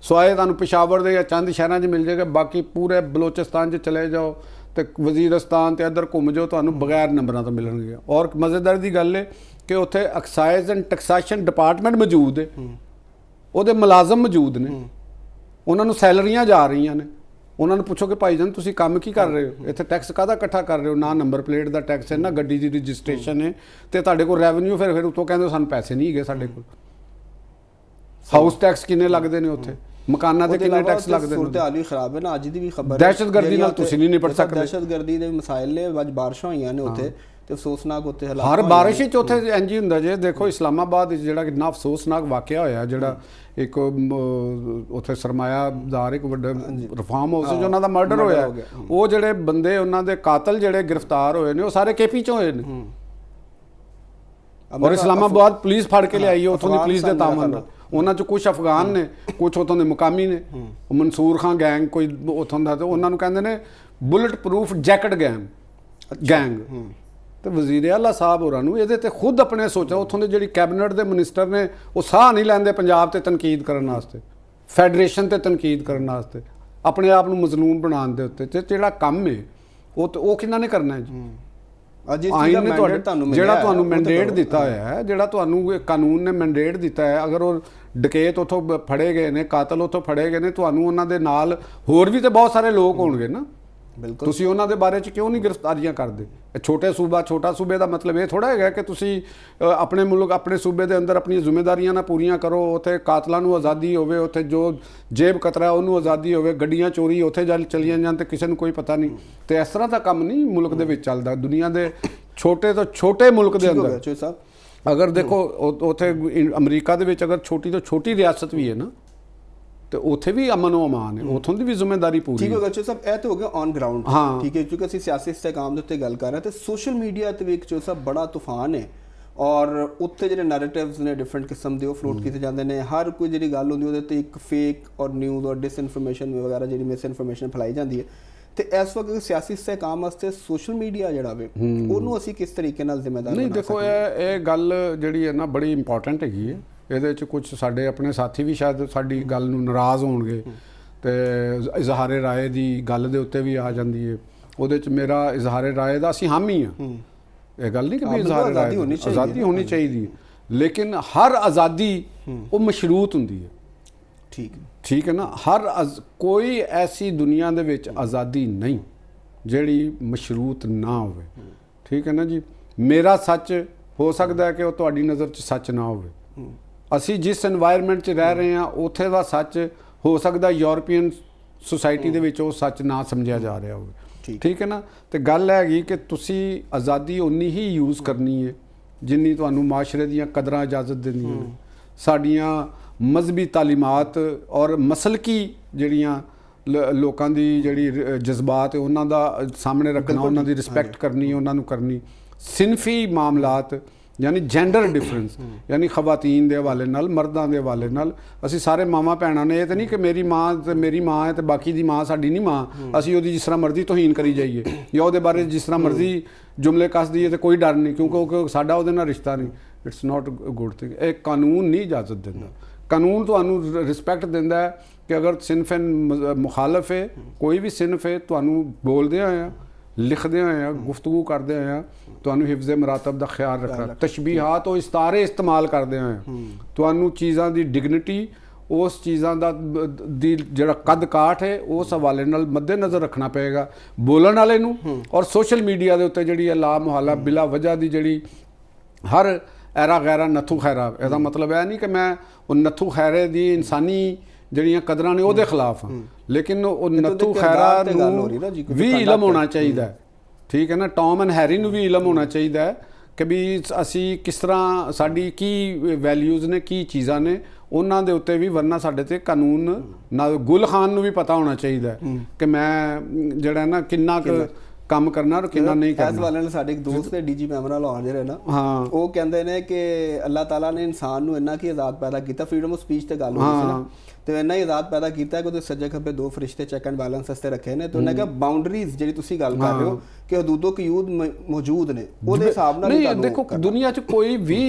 ਸਵਾਏ ਤੁਹਾਨੂੰ ਪਿਸ਼ਾਵਰ ਦੇ ਜਾਂ ਚੰਦ ਸ਼ਹਿਰਾਂ 'ਚ ਮਿਲ ਜਾਏਗਾ, ਬਾਕੀ ਪੂਰੇ ਬਲੋਚਿਸਤਾਨ 'ਚ ਚਲੇ ਜਾਓ ਤੇ ਵਜ਼ੀਰਸਤਾਨ ਤੇ ਇੱਧਰ ਘੁੰਮ ਜਾਓ, ਤੁਹਾਨੂੰ ਬਗੈਰ ਨੰਬਰਾਂ ਤੋਂ ਮਿਲਣਗੇ। ਔਰ ਮਜ਼ੇਦਾਰ ਦੀ ਗੱਲ ਹੈ ਕਿ ਉੱਥੇ ਐਕਸਾਈਜ਼ ਐਂਡ ਟੈਕਸੇਸ਼ਨ ਡਿਪਾਰਟਮੈਂਟ ਮੌਜੂਦ ਹੈ, ਉਹਦੇ ਮੁਲਾਜ਼ਮ ਮੌਜੂਦ ਨੇ, ਉਹਨਾਂ ਨੂੰ ਸੈਲਰੀਆਂ ਜਾ ਰਹੀਆਂ ਨੇ। ਉਹਨਾਂ ਨੂੰ ਪੁੱਛੋ ਕਿ ਭਾਈ ਜਾਨ ਤੁਸੀਂ ਕੰਮ ਕੀ ਕਰ ਰਹੇ ਹੋ, ਇੱਥੇ ਟੈਕਸ ਕਾਹਦਾ ਇਕੱਠਾ ਕਰ ਰਹੇ ਹੋ? ਨਾ ਨੰਬਰ ਪਲੇਟ ਦਾ ਟੈਕਸ ਹੈ, ਨਾ ਗੱਡੀ ਦੀ ਰਜਿਸਟ੍ਰੇਸ਼ਨ ਹੈ, ਤੇ ਤੁਹਾਡੇ ਕੋਲ ਰੈਵਨਿਊ ਫਿਰ ਉੱਤੋਂ ਕਹਿੰਦੇ ਸਾਨੂੰ ਪੈਸੇ ਨਹੀਂ ਹੈਗੇ ਸਾਡੇ ਕੋਲ। ਹਾਊਸ ਟੈਕਸ ਕਿੰਨੇ ਲੱਗਦੇ ਨੇ ਉੱਥੇ, ਮਕਾਨਾਂ ਤੇ ਕਿੰਨੇ ਟੈਕਸ ਲੱਗਦੇ ਨੇ। ਸੂਰਤ ਹਾਲ ਵੀ ਖਰਾਬ ਹੈ ਨਾ। ਅੱਜ ਦੀ ਵੀ ਖਬਰ ਦਹਿਸ਼ਤਗਰਦੀ ਨਾਲ ਤੁਸੀਂ ਨਹੀਂ ਨਿਪਟ ਸਕਦੇ। ਦਹਿਸ਼ਤਗਰਦੀ ਦੇ ਮਸਾਇਲ ਨੇ, ਅੱਜ ਬਾਰਿਸ਼ਾਂ ਹੋਈਆਂ ਨੇ ਉੱਥੇ ਤੇ ਅਫਸੋਸਨਾਕ ਉੱਥੇ ਹਾਲਾਤ। ਹਰ ਬਾਰਿਸ਼ ਵਿੱਚ ਉੱਥੇ ਇੰਝ ਹੀ ਹੁੰਦਾ ਜੇ। ਦੇਖੋ ਇਸਲਾਮਾਬਾਦ ਵਿੱਚ ਜਿਹੜਾ ਕਿੰਨਾ ਅਫਸੋਸਨਾਕ ਵਾਕਿਆ ਹੋਇਆ, ਜਿਹੜਾ ਇੱਕ ਉੱਥੇ ਸਰਮਾਇਆਦਾਰ ਇੱਕ ਵੱਡਾ ਰਿਫਾਰਮ ਹਾਊਸ ਜੋ ਉਹਨਾਂ ਦਾ ਮਰਡਰ ਹੋਇਆ, ਉਹ ਜਿਹੜੇ ਬੰਦੇ ਉਹਨਾਂ ਦੇ ਕਾਤਲ ਜਿਹੜੇ ਗ੍ਰਿਫਤਾਰ ਹੋਏ ਨੇ ਉਹ ਸਾਰੇ KP ਚੋਂ ਹੋਏ ਨੇ। ਔਰ ਇਸਲਾਮਾਬਾਦ ਪੁਲਿਸ ਫੜ ਕੇ ਲਿਆਈ, ਉੱਥੋਂ ਦੀ ਪੁਲਿਸ ਦੇ ਤਾਮਨ ਨਾਲ। ਉਹਨਾਂ 'ਚ ਕੁਝ ਅਫਗਾਨ ਨੇ, ਕੁਝ ਉੱਥੋਂ ਦੇ ਮੁਕਾਮੀ ਨੇ। ਮਨਸੂਰ ਖਾਨ ਗੈਂਗ ਕੋਈ ਉੱਥੋਂ ਦਾ, ਤੇ ਉਹਨਾਂ ਨੂੰ ਕਹਿੰਦੇ ਨੇ ਬੁਲਟ ਪ੍ਰੂਫ ਜੈਕਟ ਗੈਂਗ। ਤੇ ਵਜ਼ੀਰ ਆਲਾ ਸਾਹਿਬ ਹੋਰਾਂ ਨੂੰ ਇਹਦੇ ਤੇ ਖੁਦ ਆਪਣੇ ਸੋਚੋ। ਉੱਥੋਂ ਦੇ ਜਿਹੜੀ ਕੈਬਨਿਟ ਦੇ ਮਿਨਿਸਟਰ ਨੇ ਉਹ ਸਾਹ ਨਹੀਂ ਲੈਂਦੇ ਪੰਜਾਬ ਤੇ ਤਨਕੀਦ ਕਰਨ ਵਾਸਤੇ, ਫੈਡਰੇਸ਼ਨ ਤੇ ਤਨਕੀਦ ਕਰਨ ਵਾਸਤੇ, ਆਪਣੇ ਆਪ ਨੂੰ ਮਜ਼ਲੂਮ ਬਣਾਉਣ ਦੇ ਉੱਤੇ। ਤੇ ਜਿਹੜਾ ਕੰਮ ਹੈ ਉਹ ਕਿਹਨਾਂ ਨੇ ਕਰਨਾ ਹੈ ਜੀ? ਆਇਨ ਨੇ ਜਿਹੜਾ ਤੁਹਾਨੂੰ ਮੈਂਡੇਟ ਦਿੱਤਾ ਹੋਇਆ ਹੈ, ਜਿਹੜਾ ਤੁਹਾਨੂੰ ਕਾਨੂੰਨ ਨੇ ਮੈਂਡੇਟ ਦਿੱਤਾ ਹੈ, ਅਗਰ ਉਹ ਡਕੈਤ ਉੱਥੋਂ ਫੜੇ ਗਏ ਨੇ, ਕਾਤਲ ਉੱਥੋਂ ਫੜੇ ਗਏ ਨੇ, ਤੁਹਾਨੂੰ ਉਹਨਾਂ ਦੇ ਨਾਲ ਹੋਰ ਵੀ ਤੇ ਬਹੁਤ ਸਾਰੇ ਲੋਕ ਹੋਣਗੇ ਨਾ। ਬਿਲਕੁਲ, ਤੁਸੀਂ ਉਹਨਾਂ ਦੇ ਬਾਰੇ 'ਚ ਕਿਉਂ ਨਹੀਂ ਗ੍ਰਿਫਤਾਰੀਆਂ ਕਰਦੇ? ਛੋਟਾ ਸੂਬੇ ਦਾ ਮਤਲਬ ਇਹ ਥੋੜ੍ਹਾ ਹੈਗਾ ਕਿ ਤੁਸੀਂ ਆਪਣੇ ਮੁਲਕ ਆਪਣੇ ਸੂਬੇ ਦੇ ਅੰਦਰ ਆਪਣੀਆਂ ਜ਼ਿੰਮੇਵਾਰੀਆਂ ਨਾ ਪੂਰੀਆਂ ਕਰੋ, ਉੱਥੇ ਕਾਤਲਾਂ ਨੂੰ ਆਜ਼ਾਦੀ ਹੋਵੇ, ਉੱਥੇ ਜੋ ਜੇਬ ਕਤਰਾ ਉਹਨੂੰ ਆਜ਼ਾਦੀ ਹੋਵੇ, ਗੱਡੀਆਂ ਚੋਰੀ ਉੱਥੇ ਚਲੀਆਂ ਜਾਣ ਤੇ ਕਿਸੇ ਨੂੰ ਕੋਈ ਪਤਾ ਨਹੀਂ। ਤੇ ਇਸ ਤਰ੍ਹਾਂ ਦਾ ਕੰਮ ਨਹੀਂ ਮੁਲਕ ਦੇ ਵਿੱਚ ਚੱਲਦਾ। ਦੁਨੀਆ ਦੇ ਛੋਟੇ ਤੋਂ ਛੋਟੇ ਮੁਲਕ ਦੇ ਅੰਦਰ ਅਗਰ ਦੇਖੋ ਉੱਥੇ ਅਮਰੀਕਾ ਦੇ ਵਿੱਚ ਅਗਰ ਛੋਟੀ ਤੋਂ ਛੋਟੀ ਰਿਆਸਤ ਵੀ ਹੈ ਨਾ, ਤੇ ਉੱਥੇ ਵੀ ਅਮਨ ਉਹ ਅਮਾਨ ਹੈ, ਉੱਥੋਂ ਦੀ ਵੀ ਜ਼ਿੰਮੇਵਾਰੀ ਪੂਰੀ। ਠੀਕ ਹੋ ਗਿਆ ਚੋ ਸਾਹਿਬ, ਇਹ ਤਾਂ ਹੋ ਗਿਆ ਔਨ ਗਰਾਊਂਡ। ਠੀਕ ਹੈ, ਕਿਉਂਕਿ ਅਸੀਂ ਸਿਆਸੀ ਇਸਤਹਿਕਾਮ ਦੇ ਉੱਤੇ ਗੱਲ ਕਰ ਰਹੇ ਤੇ ਸੋਸ਼ਲ ਮੀਡੀਆ ਤੇ ਵੀ ਇੱਕ ਚੋ ਸਾਹਿਬ ਬੜਾ ਤੂਫਾਨ ਹੈ। ਔਰ ਉੱਥੇ ਜਿਹੜੇ ਨੈਰੇਟਿਵਸ ਨੇ ਡਿਫਰੈਂਟ ਕਿਸਮ ਦੇ ਉਹ ਫਲੋਟ ਕੀਤੇ ਜਾਂਦੇ ਨੇ। ਹਰ ਕੋਈ ਜਿਹੜੀ ਗੱਲ ਹੁੰਦੀ ਉਹਦੇ ਤੇ ਇੱਕ ਫੇਕ ਔਰ ਨਿਊਜ਼ ਔਰ ਡਿਸਇਨਫੋਰਮੇਸ਼ਨ ਵਗੈਰਾ ਜਿਹੜੀ ਮਿਸ ਇਨਫੋਰਮੇਸ਼ਨ ਫੈਲਾਈ ਜਾਂਦੀ ਹੈ। ਤੇ ਇਸ ਵਕਤ ਸਿਆਸੀ ਇਸਤਹਿਕਾਮ ਵਾਸਤੇ ਸੋਸ਼ਲ ਮੀਡੀਆ ਜਿਹੜਾ ਵੇ ਉਹਨੂੰ ਅਸੀਂ ਕਿਸ ਤਰੀਕੇ ਨਾਲ ਜ਼ਿੰਮੇਦਾਰ ਨਹੀਂ? ਦੇਖੋ ਇਹ ਗੱਲ ਜਿਹੜੀ ਹੈ ਨਾ ਬੜੀ ਇੰਪੋਰਟੈਂਟ ਹੈਗੀ ਹੈ। ਇਹਦੇ 'ਚ ਕੁਝ ਸਾਡੇ ਆਪਣੇ ਸਾਥੀ ਵੀ ਸ਼ਾਇਦ ਸਾਡੀ ਗੱਲ ਨੂੰ ਨਾਰਾਜ਼ ਹੋਣਗੇ ਤੇ ਇਜ਼ਹਾਰੇ ਰਾਏ ਦੀ ਗੱਲ ਦੇ ਉੱਤੇ ਵੀ ਆ ਜਾਂਦੀ ਹੈ। ਉਹਦੇ 'ਚ ਮੇਰਾ ਇਜ਼ਹਾਰੇ ਰਾਏ ਦਾ ਅਸੀਂ ਹਾਮੀ ਹਾਂ। ਇਹ ਗੱਲ ਨਹੀਂ ਕਿ ਵੀ ਇਜ਼ਹਾਰੇ ਰਾਏ ਆਜ਼ਾਦੀ ਹੋਣੀ ਚਾਹੀਦੀ ਹੈ, ਲੇਕਿਨ ਹਰ ਆਜ਼ਾਦੀ ਉਹ ਮਸ਼ਰੂਤ ਹੁੰਦੀ ਹੈ। ਠੀਕ ਹੈ ਨਾ। ਕੋਈ ਐਸੀ ਦੁਨੀਆ ਦੇ ਵਿੱਚ ਆਜ਼ਾਦੀ ਨਹੀਂ ਜਿਹੜੀ ਮਸ਼ਰੂਤ ਨਾ ਹੋਵੇ। ਠੀਕ ਹੈ ਨਾ ਜੀ। ਮੇਰਾ ਸੱਚ ਹੋ ਸਕਦਾ ਹੈ ਕਿ ਉਹ ਤੁਹਾਡੀ ਨਜ਼ਰ 'ਚ ਸੱਚ ਨਾ ਹੋਵੇ। ਅਸੀਂ ਜਿਸ এনवायरमेंट 'ਚ ਰਹਿ ਰਹੇ ਹਾਂ ਉੱਥੇ ਦਾ ਸੱਚ ਹੋ ਸਕਦਾ ਯੂਰਪੀਅਨ ਸੁਸਾਇਟੀ ਦੇ ਵਿੱਚ ਉਹ ਸੱਚ ਨਾ ਸਮਝਿਆ ਜਾ ਰਿਹਾ ਹੋਵੇ। ਠੀਕ ਹੈ ਨਾ। ਤੇ ਗੱਲ ਹੈਗੀ ਕਿ ਤੁਸੀਂ ਆਜ਼ਾਦੀ ਉਨੀ ਹੀ ਯੂਜ਼ ਕਰਨੀ ਹੈ ਜਿੰਨੀ ਤੁਹਾਨੂੰ ਮਾਸ਼ਰੇ ਦੀਆਂ ਕਦਰਾਂ ਇਜਾਜ਼ਤ ਦਿੰਦੀਆਂ ਨੇ। ਸਾਡੀਆਂ ਮਜ਼ਹਬੀ ਤਾਲੀਮਾਤ ਔਰ ਮਸਲਕੀ ਜਿਹੜੀਆਂ ਲੋਕਾਂ ਦੀ ਜਿਹੜੀ ਜਜ਼ਬਾਤ ਹੈ ਉਹਨਾਂ ਦਾ ਸਾਹਮਣੇ ਰੱਖਣਾ, ਉਹਨਾਂ ਦੀ ਰਿਸਪੈਕਟ ਕਰਨੀ, ਉਹਨਾਂ ਨੂੰ ਕਰਨੀ। ਸਿਨਫੀ ਮਾਮਲਾਤ ਯਾਨੀ ਜੈਂਡਰ ਡਿਫਰੈਂਸ ਯਾਨੀ ਖਵਾਤੀਨ ਦੇ ਹਵਾਲੇ ਨਾਲ ਮਰਦਾਂ ਦੇ ਹਵਾਲੇ ਨਾਲ ਅਸੀਂ ਸਾਰੇ ਮਾਵਾਂ ਭੈਣਾਂ ਨੇ। ਇਹ ਤਾਂ ਨਹੀਂ ਕਿ ਮੇਰੀ ਮਾਂ ਤੇ ਮੇਰੀ ਮਾਂ ਹੈ ਤੇ ਬਾਕੀ ਦੀ ਮਾਂ ਸਾਡੀ ਨਹੀਂ ਮਾਂ, ਅਸੀਂ ਉਹਦੀ ਜਿਸ ਤਰ੍ਹਾਂ ਮਰਜ਼ੀ ਤੋਹੀਨ ਕਰੀ ਜਾਈਏ ਜਾਂ ਉਹਦੇ ਬਾਰੇ ਜਿਸ ਤਰ੍ਹਾਂ ਮਰਜ਼ੀ ਜੁਮਲੇ ਕੱਸ ਦਈਏ ਤੇ ਕੋਈ ਡਰ ਨਹੀਂ, ਕਿਉਂਕਿ ਸਾਡਾ ਉਹਦੇ ਨਾਲ ਰਿਸ਼ਤਾ ਨਹੀਂ। It's not good thing. ਇਹ ਕਾਨੂੰਨ ਨਹੀਂ ਇਜਾਜ਼ਤ ਦਿੰਦਾ। ਕਾਨੂੰਨ ਤੁਹਾਨੂੰ ਰਿਸਪੈਕਟ ਦਿੰਦਾ ਹੈ ਕਿ ਅਗਰ ਸਿਨਫ ਮੁਖਾਲਫ ਹੈ, ਕੋਈ ਵੀ ਸਿਨਫ ਹੈ, ਤੁਹਾਨੂੰ ਬੋਲਦੇ ਹੋਏ ਲਿਖਦੇ ਹੋਏ ਗੁਫ਼ਤਗੂ ਕਰਦੇ ਹੋਏ ਤੁਹਾਨੂੰ ਹਿਫਜ਼ ਮਰਾਤਬ ਦਾ ਖਿਆਲ ਰੱਖਣਾ, ਤਸ਼ਬੀਹਾਤ ਉਹ ਇਸਤਾਰੇ ਇਸਤੇਮਾਲ ਕਰਦੇ ਹੋਏ ਤੁਹਾਨੂੰ ਚੀਜ਼ਾਂ ਦੀ ਡਿਗਨਿਟੀ, ਉਸ ਚੀਜ਼ਾਂ ਦਾ ਦੀ ਜਿਹੜਾ ਕੱਦ ਕਾਠ ਹੈ ਉਸ ਹਵਾਲੇ ਨਾਲ ਮੱਦੇ ਨਜ਼ਰ ਰੱਖਣਾ ਪਏਗਾ ਬੋਲਣ ਵਾਲੇ ਨੂੰ। ਔਰ ਸੋਸ਼ਲ ਮੀਡੀਆ ਦੇ ਉੱਤੇ ਜਿਹੜੀ ਲਾ ਮੁਹਾਲਾ ਬਿਲਾ ਵਜ੍ਹਾ ਦੀ ਜਿਹੜੀ ਹਰ ਐਰਾ ਗੈਰਾ ਨੱਥੂ ਖੈਰਾ, ਇਹਦਾ ਮਤਲਬ ਇਹ ਨਹੀਂ ਕਿ ਮੈਂ ਉਹ ਨੱਥੂ ਖੈਰੇ ਦੀ ਇਨਸਾਨੀ ਜਿਹੜੀਆਂ ਕਦਰਾਂ ਨੇ ਉਹਦੇ ਖਿਲਾਫ ਹਾਂ, ਲੇਕਿਨ ਉਹ ਨੱਥੂ ਖੈਰਾ ਨੂੰ ਵੀ ਇਲਮ ਹੋਣਾ ਚਾਹੀਦਾ। ਠੀਕ ਹੈ ਨਾ। ਟੌਮ ਐਂਡ ਹੈਰੀ ਨੂੰ ਵੀ ਇਲਮ ਹੋਣਾ ਚਾਹੀਦਾ ਹੈ ਕਿ ਵੀ ਅਸੀਂ ਕਿਸ ਤਰ੍ਹਾਂ, ਸਾਡੀ ਕੀ ਵੈਲਿਊਜ਼ ਨੇ, ਕੀ ਚੀਜ਼ਾਂ ਨੇ, ਉਹਨਾਂ ਦੇ ਉੱਤੇ ਵੀ। ਵਰਨਾ ਸਾਡੇ ਤੇ ਕਾਨੂੰਨ ਨਾਲ ਗੁਲ ਖਾਨ ਨੂੰ ਵੀ ਪਤਾ ਹੋਣਾ ਚਾਹੀਦਾ ਕਿ ਮੈਂ ਜਿਹੜਾ ਨਾ ਕਿੰਨਾ ਕੰਮ ਕਰਨਾ ਔਰ ਕਿੰਨਾ ਨਹੀਂ ਕਰਨਾ। ਇਸ ਵਾਲੇ ਨਾਲ ਸਾਡੇ ਇੱਕ ਦੋਸਤ ਨੇ ਡੀਜੀ ਮੈਮਰਾ ਲਾਹੌਰ ਦੇ ਰਹੇ ਨਾ, ਉਹ ਕਹਿੰਦੇ ਨੇ ਕਿ ਅੱਲਾਹ ਤਾਲਾ ਨੇ ਇਨਸਾਨ ਨੂੰ ਇੰਨਾ ਕੀ ਆਜ਼ਾਦ ਪੈਦਾ ਕੀਤਾ, ਫਰੀडम ਆਫ ਸਪੀਚ ਤੇ ਗੱਲ ਹੋਈ ਸੀ ਨਾ, ਤੇ ਇੰਨਾ ਹੀ ਆਜ਼ਾਦ ਪੈਦਾ ਕੀਤਾ ਕਿ ਉਹਦੇ ਸੱਜੇ ਖੱਬੇ ਦੋ ਫਰਿਸ਼ਤੇ ਚੈੱਕ ਐਂਡ ਬੈਲੈਂਸ ਵਾਸਤੇ ਰੱਖੇ ਨੇ। ਤੇ ਉਹਨੇ ਕਿਹਾ ਬਾਉਂਡਰੀਜ਼ ਜਿਹੜੀ ਤੁਸੀਂ ਗੱਲ ਕਰ ਰਹੇ ਹੋ ਕਿ ਹਦੂਦੋ ਕਯੂਦ ਮੌਜੂਦ ਨੇ, ਉਹਦੇ ਹਿਸਾਬ ਨਾਲ ਨਹੀਂ। ਦੇਖੋ ਦੁਨੀਆ 'ਚ ਕੋਈ ਵੀ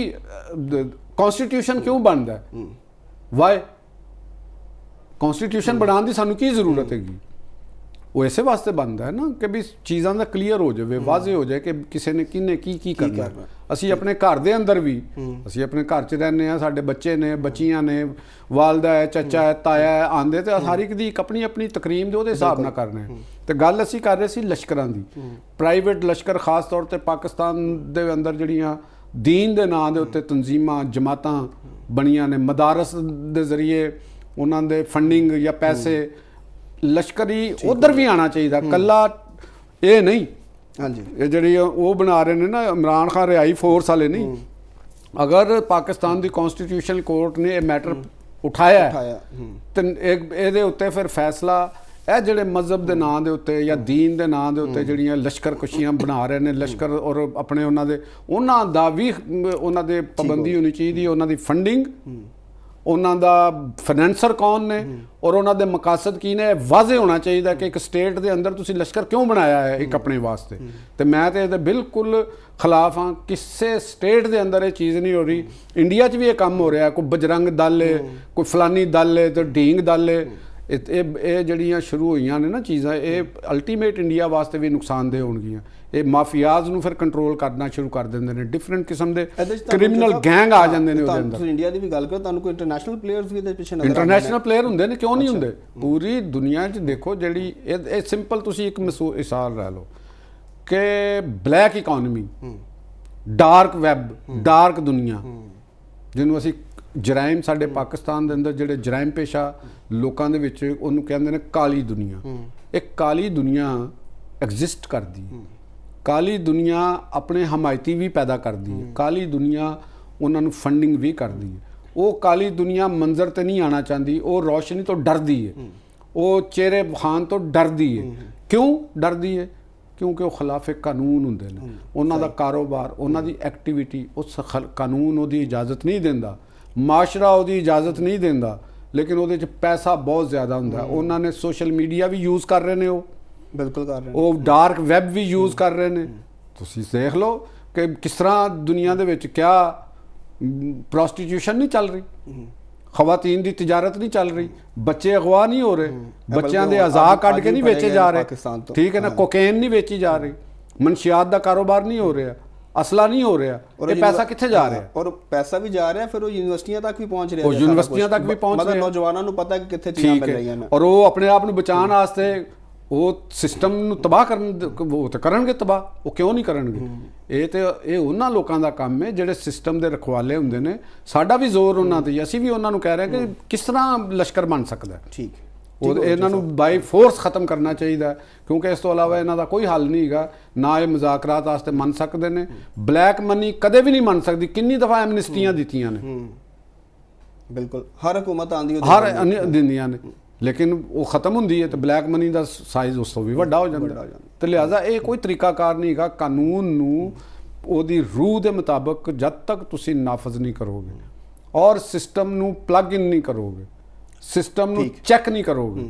ਕਨਸਟੀਟਿਊਸ਼ਨ ਕਿਉਂ ਬਣਦਾ? ਵਾਈ ਕਨਸਟੀਟਿਊਸ਼ਨ ਬਣਾਉਣ ਦੀ ਸਾਨੂੰ ਕੀ ਜ਼ਰੂਰਤ ਹੈਗੀ? ਉਹ ਇਸੇ ਵਾਸਤੇ ਬਣਦਾ ਹੈ ਨਾ ਕਿ ਵੀ ਚੀਜ਼ਾਂ ਦਾ ਕਲੀਅਰ ਹੋ ਜਾਵੇ, ਵਾਜ਼ੇ ਹੋ ਜਾਏ ਕਿ ਕਿਸੇ ਨੇ ਕਿਹਨੇ ਕੀ ਕਰਨਾ। ਅਸੀਂ ਆਪਣੇ ਘਰ ਦੇ ਅੰਦਰ ਵੀ, ਅਸੀਂ ਆਪਣੇ ਘਰ 'ਚ ਰਹਿੰਦੇ ਹਾਂ, ਸਾਡੇ ਬੱਚੇ ਨੇ, ਬੱਚੀਆਂ ਨੇ, ਵਾਲਦਾ ਹੈ, ਚਾਚਾ ਹੈ, ਤਾਇਆ ਹੈ, ਆਉਂਦੇ ਤੇ ਹਰ ਇੱਕ ਦੀ ਆਪਣੀ ਆਪਣੀ ਤਕਰੀਮ ਦੇ ਉਹਦੇ ਹਿਸਾਬ ਨਾਲ ਕਰਨੇ। ਤੇ ਗੱਲ ਅਸੀਂ ਕਰ ਰਹੇ ਸੀ ਲਸ਼ਕਰਾਂ ਦੀ। ਪ੍ਰਾਈਵੇਟ ਲਸ਼ਕਰ ਖਾਸ ਤੌਰ ਤੇ ਪਾਕਿਸਤਾਨ ਦੇ ਅੰਦਰ ਜਿਹੜੀਆਂ ਦੀਨ ਦੇ ਨਾਂ ਦੇ ਉੱਤੇ ਤਨਜ਼ੀਮਾਂ ਜਮਾਤਾਂ ਬਣੀਆਂ ਨੇ, ਮਦਾਰਸ ਦੇ ਜ਼ਰੀਏ ਉਹਨਾਂ ਦੇ ਫੰਡਿੰਗ ਜਾਂ ਪੈਸੇ ਲਸ਼ਕਰੀ ਉਧਰ ਵੀ ਆਉਣਾ ਚਾਹੀਦਾ, ਕੱਲਾ ਇਹ ਨਹੀਂ। ਹਾਂਜੀ। ਇਹ ਜਿਹੜੀ ਉਹ ਬਣਾ ਰਹੇ ਨੇ ਨਾ ਇਮਰਾਨ ਖਾਨ ਰਿਹਾਈ ਫੋਰਸ ਵਾਲੇ ਨਹੀਂ। ਅਗਰ ਪਾਕਿਸਤਾਨ ਦੀ ਕਨਸਟੀਟਿਊਸ਼ਨਲ ਕੋਰਟ ਨੇ ਇਹ ਮੈਟਰ ਉਠਾਇਆ ਤੇ ਇਹਦੇ ਉੱਤੇ ਫਿਰ ਫੈਸਲਾ, ਇਹ ਜਿਹੜੇ ਮਜ਼ਹਬ ਦੇ ਨਾਂ ਦੇ ਉੱਤੇ ਜਾਂ ਦੀਨ ਦੇ ਨਾਂ ਦੇ ਉੱਤੇ ਜਿਹੜੀਆਂ ਲਸ਼ਕਰ ਕੁਸ਼ੀਆਂ ਬਣਾ ਰਹੇ ਨੇ, ਲਸ਼ਕਰ ਔਰ ਆਪਣੇ ਉਹਨਾਂ ਦਾ ਵੀ ਉਹਨਾਂ ਦੇ ਪਾਬੰਦੀ ਹੋਣੀ ਚਾਹੀਦੀ, ਉਹਨਾਂ ਦੀ ਫੰਡਿੰਗ, ਉਹਨਾਂ ਦਾ ਫਾਈਨੈਂਸਰ ਕੌਣ ਨੇ ਔਰ ਉਹਨਾਂ ਦੇ ਮਕਾਸਦ ਕੀ ਨੇ, ਵਾਜ਼ੇ ਹੋਣਾ ਚਾਹੀਦਾ ਕਿ ਇੱਕ ਸਟੇਟ ਦੇ ਅੰਦਰ ਤੁਸੀਂ ਲਸ਼ਕਰ ਕਿਉਂ ਬਣਾਇਆ ਹੈ ਇੱਕ ਆਪਣੇ ਵਾਸਤੇ। ਤੇ ਮੈਂ ਤੇ ਇਹਦੇ ਬਿਲਕੁਲ ਖਿਲਾਫ ਹਾਂ। ਕਿਸੇ ਸਟੇਟ ਦੇ ਅੰਦਰ ਇਹ ਚੀਜ਼ ਨਹੀਂ ਹੋ ਰਹੀ। ਇੰਡੀਆ 'ਚ ਵੀ ਇਹ ਕੰਮ ਹੋ ਰਿਹਾ, ਕੋਈ ਬਜਰੰਗ ਦਲ ਹੈ, ਕੋਈ ਫਲਾਨੀ ਦਲ ਹੈ ਤੇ ਢੀਂਗ ਦਲ ਹੈ। ਇਹ ਜਿਹੜੀਆਂ ਸ਼ੁਰੂ ਹੋਈਆਂ ਨੇ ਨਾ ਚੀਜ਼ਾਂ, ਇਹ ਅਲਟੀਮੇਟ ਇੰਡੀਆ ਵਾਸਤੇ ਵੀ ਨੁਕਸਾਨਦੇਹ ਹੋਣਗੀਆਂ। ਇਹ ਮਾਫੀਆਜ਼ ਨੂੰ ਫਿਰ ਕੰਟਰੋਲ ਕਰਨਾ ਸ਼ੁਰੂ ਕਰ ਦਿੰਦੇ ਨੇ, ਡਿਫਰੈਂਟ ਕਿਸਮ ਦੇ ਕ੍ਰਿਮੀਨਲ ਗੈਂਗ ਆ ਜਾਂਦੇ ਨੇ ਉਹਦੇ ਅੰਦਰ। ਤੁਸੀਂ ਇੰਡੀਆ ਦੀ ਵੀ ਗੱਲ ਕਰੋ, ਤੁਹਾਨੂੰ ਕੋਈ ਇੰਟਰਨੈਸ਼ਨਲ ਪਲੇਅਰਸ ਵੀ ਇਹਦੇ ਪਿੱਛੇ ਨਜ਼ਰ ਇੰਟਰਨੈਸ਼ਨਲ ਪਲੇਅਰ ਹੁੰਦੇ ਨੇ, ਕਿਉਂ ਨਹੀਂ ਹੁੰਦੇ? ਪੂਰੀ ਦੁਨੀਆ 'ਚ ਦੇਖੋ ਜਿਹੜੀ ਇਹ ਸਿੰਪਲ ਤੁਸੀਂ ਇੱਕ ਮਿਸਾਲ ਲੈ ਲਓ ਕਿ black economy, dark web, dark ਦੁਨੀਆ ਜਿਹਨੂੰ ਅਸੀਂ ਜਰਾਇਮ, ਸਾਡੇ ਪਾਕਿਸਤਾਨ ਦੇ ਅੰਦਰ ਜਿਹੜੇ ਜਰਾਇਮ ਪੇਸ਼ਾ ਲੋਕਾਂ ਦੇ ਵਿੱਚ ਉਹਨੂੰ ਕਹਿੰਦੇ ਨੇ ਕਾਲੀ ਦੁਨੀਆ। ਇਹ ਕਾਲੀ ਦੁਨੀਆ ਐਗਜ਼ਿਸਟ ਕਰਦੀ ਹੈ। ਕਾਲੀ ਦੁਨੀਆ ਆਪਣੇ ਹਮਾਇਤੀ ਵੀ ਪੈਦਾ ਕਰਦੀ ਹੈ। ਕਾਲੀ ਦੁਨੀਆ ਉਹਨਾਂ ਨੂੰ ਫੰਡਿੰਗ ਵੀ ਕਰਦੀ ਹੈ। ਉਹ ਕਾਲੀ ਦੁਨੀਆ ਮੰਜ਼ਰ ਤੇ ਨਹੀਂ ਆਉਣਾ ਚਾਹੁੰਦੀ, ਉਹ ਰੌਸ਼ਨੀ ਤੋਂ ਡਰਦੀ ਹੈ, ਉਹ ਚਿਹਰੇ ਬਖਾਨ ਤੋਂ ਡਰਦੀ ਹੈ। ਕਿਉਂ ਡਰਦੀ ਹੈ? ਕਿਉਂਕਿ ਉਹ ਖਿਲਾਫ ਕਾਨੂੰਨ ਹੁੰਦੇ ਨੇ। ਉਹਨਾਂ ਦਾ ਕਾਰੋਬਾਰ, ਉਹਨਾਂ ਦੀ ਐਕਟੀਵਿਟੀ, ਉਸ ਕਾਨੂੰਨ ਉਹਦੀ ਇਜਾਜ਼ਤ ਨਹੀਂ ਦਿੰਦਾ, ਮਾਸ਼ਰਾ ਉਹਦੀ ਇਜਾਜ਼ਤ ਨਹੀਂ ਦਿੰਦਾ, ਲੇਕਿਨ ਉਹਦੇ 'ਚ ਪੈਸਾ ਬਹੁਤ ਜ਼ਿਆਦਾ ਹੁੰਦਾ। ਉਹਨਾਂ ਨੇ ਸੋਸ਼ਲ ਮੀਡੀਆ ਵੀ ਯੂਜ਼ ਕਰ ਰਹੇ ਨੇ, ਉਹ ਬਿਲਕੁਲ ਕਰ ਰਹੇ ਨੇ, ਉਹ ਡਾਰਕ ਵੈਬ ਵੀ ਯੂਜ਼ ਕਰ ਰਹੇ ਨੇ। ਤੁਸੀਂ ਦੇਖ ਲਓ ਕਿ ਕਿਸ ਤਰ੍ਹਾਂ ਦੁਨੀਆ ਦੇ ਵਿੱਚ ਕਿਆ ਪ੍ਰੋਸਟੀਟਿਊਸ਼ਨ ਨਹੀਂ ਚੱਲ ਰਹੀ, ਖਵਾਤੀਨ ਦੀ ਤਿਜਾਰਤ ਨਹੀਂ ਚੱਲ ਰਹੀ, ਬੱਚੇ ਅਗਵਾ ਨਹੀਂ ਹੋ ਰਹੇ, ਬੱਚਿਆਂ ਦੇ ਅਜ਼ਾ ਕੱਢ ਕੇ ਨਹੀਂ ਵੇਚੇ ਜਾ ਰਹੇ। ਠੀਕ ਹੈ ਨਾ। ਕੋਕੇਨ ਨਹੀਂ ਵੇਚੀ ਜਾ ਰਹੀ, ਮਨਸ਼ਿਆਤ ਦਾ ਕਾਰੋਬਾਰ ਨਹੀਂ ਹੋ ਰਿਹਾ, ਅਸਲਾ ਨਹੀਂ ਹੋ ਰਿਹਾ। ਇਹ ਪੈਸਾ ਕਿੱਥੇ ਜਾ ਰਿਹਾ? ਔਰ ਪੈਸਾ ਵੀ ਜਾ ਰਿਹਾ, ਫਿਰ ਉਹ ਯੂਨੀਵਰਸਿਟੀਆਂ ਤੱਕ ਵੀ ਪਹੁੰਚ ਰਿਹਾ, ਉਹ ਯੂਨੀਵਰਸਿਟੀਆਂ ਤੱਕ ਵੀ ਪਹੁੰਚ ਰਿਹਾ। ਨੌਜਵਾਨਾਂ ਨੂੰ ਪਤਾ ਕਿ ਕਿੱਥੇ ਚੀਜ਼ਾਂ ਮਿਲ ਰਹੀਆਂ ਨੇ। ਔਰ ਉਹ ਆਪਣੇ ਆਪ ਨੂੰ ਬਚਾਉਣ ਵਾਸਤੇ ਉਹ ਸਿਸਟਮ ਨੂੰ ਤਬਾਹ ਉਹ ਤਾਂ ਕਰਨਗੇ ਤਬਾਹ, ਉਹ ਕਿਉਂ ਨਹੀਂ ਕਰਨਗੇ? ਇਹ ਉਹਨਾਂ ਲੋਕਾਂ ਦਾ ਕੰਮ ਹੈ ਜਿਹੜੇ ਸਿਸਟਮ ਦੇ ਰਖਵਾਲੇ ਹੁੰਦੇ ਨੇ। ਸਾਡਾ ਵੀ ਜ਼ੋਰ ਉਹਨਾਂ ਤੇ, ਅਸੀਂ ਵੀ ਉਹਨਾਂ ਨੂੰ ਕਹਿ ਰਹੇ ਕਿ ਕਿਸ ਤਰ੍ਹਾਂ ਲਸ਼ਕਰ ਬਣ ਸਕਦਾ। ਠੀਕ, ਉਹ ਇਹਨਾਂ ਨੂੰ ਬਾਈ ਫੋਰਸ ਖਤਮ ਕਰਨਾ ਚਾਹੀਦਾ, ਕਿਉਂਕਿ ਇਸ ਤੋਂ ਇਲਾਵਾ ਇਹਨਾਂ ਦਾ ਕੋਈ ਹੱਲ ਨਹੀਂ ਹੈਗਾ। ਨਾ ਇਹ ਮੁਜ਼ਾਕਰਾਤ ਵਾਸਤੇ ਮੰਨ ਸਕਦੇ ਨੇ, ਬਲੈਕ ਮਨੀ ਕਦੇ ਵੀ ਨਹੀਂ ਮੰਨ ਸਕਦੀ। ਕਿੰਨੀ ਦਫਾ ਐਮਨਿਸਟੀਆਂ ਦਿੱਤੀਆਂ ਨੇ, ਬਿਲਕੁਲ ਹਰ ਹਕੂਮਤ ਆਂਦੀ ਹਰ ਦਿੰਦੀਆਂ ਨੇ, ਲੇਕਿਨ ਉਹ ਖਤਮ ਹੁੰਦੀ ਹੈ ਤੇ ਬਲੈਕ ਮਨੀ ਦਾ ਸਾਈਜ਼ ਉਸ ਤੋਂ ਵੀ ਵੱਡਾ ਹੋ ਜਾਂਦਾ। ਤੇ ਲਿਹਾਜ਼ਾ ਇਹ ਕੋਈ ਤਰੀਕਾਕਾਰ ਨਹੀਂ ਹੈਗਾ। ਕਾਨੂੰਨ ਨੂੰ ਉਹਦੀ ਰੂਹ ਦੇ ਮੁਤਾਬਕ ਜਦ ਤੱਕ ਤੁਸੀਂ ਨਾਫਜ਼ ਨਹੀਂ ਕਰੋਗੇ ਔਰ ਸਿਸਟਮ ਨੂੰ ਪਲੱਗ ਇਨ ਨਹੀਂ ਕਰੋਗੇ, ਸਿਸਟਮ ਨੂੰ ਚੈੱਕ ਨਹੀਂ ਕਰੋਗੇ,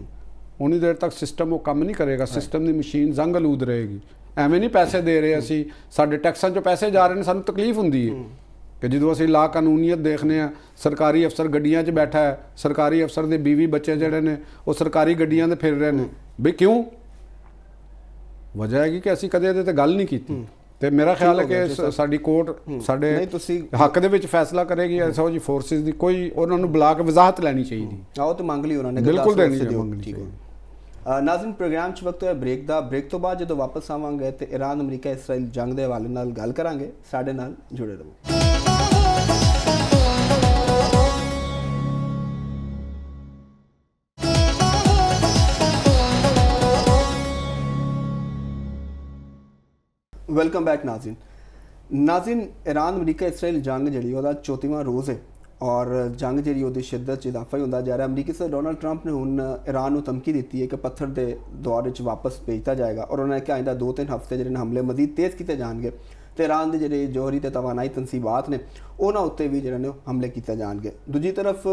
ਉਨੀ ਦੇਰ ਤੱਕ ਸਿਸਟਮ ਉਹ ਕੰਮ ਨਹੀਂ ਕਰੇਗਾ। ਸਿਸਟਮ ਦੀ ਮਸ਼ੀਨ ਜ਼ੰਗ ਆਲੂਦ ਰਹੇਗੀ। ਐਵੇਂ ਨਹੀਂ ਪੈਸੇ ਦੇ ਰਹੇ ਅਸੀਂ, ਸਾਡੇ ਟੈਕਸਾਂ 'ਚੋਂ ਪੈਸੇ ਜਾ ਰਹੇ ਨੇ, ਸਾਨੂੰ ਤਕਲੀਫ ਹੁੰਦੀ ਹੈ ਕਿ ਜਦੋਂ ਅਸੀਂ ਲਾ ਕਾਨੂੰਨੀਅਤ ਦੇਖਦੇ ਹਾਂ, ਸਰਕਾਰੀ ਅਫਸਰ ਗੱਡੀਆਂ 'ਚ ਬੈਠਾ ਹੈ, ਸਰਕਾਰੀ ਅਫਸਰ ਦੇ ਬੀਵੀ ਬੱਚੇ ਜਿਹੜੇ ਨੇ ਉਹ ਸਰਕਾਰੀ ਗੱਡੀਆਂ 'ਤੇ ਫਿਰ ਰਹੇ ਨੇ। ਬਈ ਕਿਉਂ? ਵਜ੍ਹਾ ਹੈਗੀ ਕਿ ਅਸੀਂ ਕਦੇ ਇਹਦੇ 'ਤੇ ਗੱਲ ਨਹੀਂ ਕੀਤੀ। ਤੇ ਮੇਰਾ ਖਿਆਲ ਹੈ ਕਿ ਸਾਡੀ ਕੋਰਟ ਸਾਡੇ ਹੱਕ ਦੇ ਵਿੱਚ ਫੈਸਲਾ ਕਰੇਗੀ। ਐਸਾ ਜੀ ਫੋਰਸਿਸ ਦੀ ਕੋਈ ਉਹਨਾਂ ਨੂੰ ਬੁਲਾ ਕੇ ਵਜ਼ਾਹਤ ਲੈਣੀ ਚਾਹੀਦੀ। ਆਓ ਤੇ ਮੰਗ ਲਈ ਉਹਨਾਂ ਨੇ, ਬਿਲਕੁਲ ਦੇਣੀ ਚਾਹੀਦੀ। ਨਾਜ਼ਰੀਨ, ਪ੍ਰੋਗਰਾਮ 'ਚ ਵਕਤ ਹੋਇਆ ਬ੍ਰੇਕ ਦਾ। ਬ੍ਰੇਕ ਤੋਂ ਬਾਅਦ ਜਦੋਂ ਵਾਪਸ ਆਵਾਂਗੇ ਤੇ ਇਰਾਨ ਅਮਰੀਕਾ ਇਸਰਾਈਲ ਜੰਗ ਦੇ ਹਵਾਲੇ ਨਾਲ ਗੱਲ ਕਰਾਂਗੇ। ਸਾਡੇ ਨਾਲ ਜੁੜੇ ਰਹੋ। Welcome back Nazreen, Iran America Israel ਜੰਗ ਜਿਹੜੀ ਉਹਦਾ 34ਵਾਂ ਰੋਜ਼ ਹੈ ਔਰ ਜੰਗ ਜਿਹੜੀ ਉਹਦੀ ਸ਼ਿੱਦਤ 'ਚ ਇਜ਼ਾਫਾ ਹੀ ਹੁੰਦਾ ਜਾ ਰਿਹਾ। ਅਮਰੀਕੀ ਸਦਰ ਡੋਨਾਲਡ ਟਰੰਪ ਨੇ ਹੁਣ ਇਰਾਨ ਨੂੰ ਧਮਕੀ ਦਿੱਤੀ ਹੈ ਕਿ ਪੱਥਰ ਦੇ ਦੌਰ ਵਿੱਚ ਵਾਪਸ ਭੇਜਤਾ ਜਾਏਗਾ ਔਰ ਉਹਨਾਂ ਨੇ ਕਿਹਾ ਆਇੰਦਾ 2-3 ਹਫ਼ਤੇ ਜਿਹੜੇ ਹਮਲੇ ਮਜ਼ੀਦ ਤੇਜ਼ ਕੀਤੇ ਜਾਣਗੇ ਤੇ ਇਰਾਨ ਦੇ ਜਿਹੜੇ ਜੋਹਰੀ ਤੇ ਤਵਾਨਾਈ ਤਨਸੀਬਾਤ ਨੇ ਉਹਨਾਂ ਉੱਤੇ ਵੀ ਜਿਹੜੇ ਨੇ ਹਮਲੇ ਕੀਤੇ ਜਾਣਗੇ। ਦੂਜੀ ਤਰਫ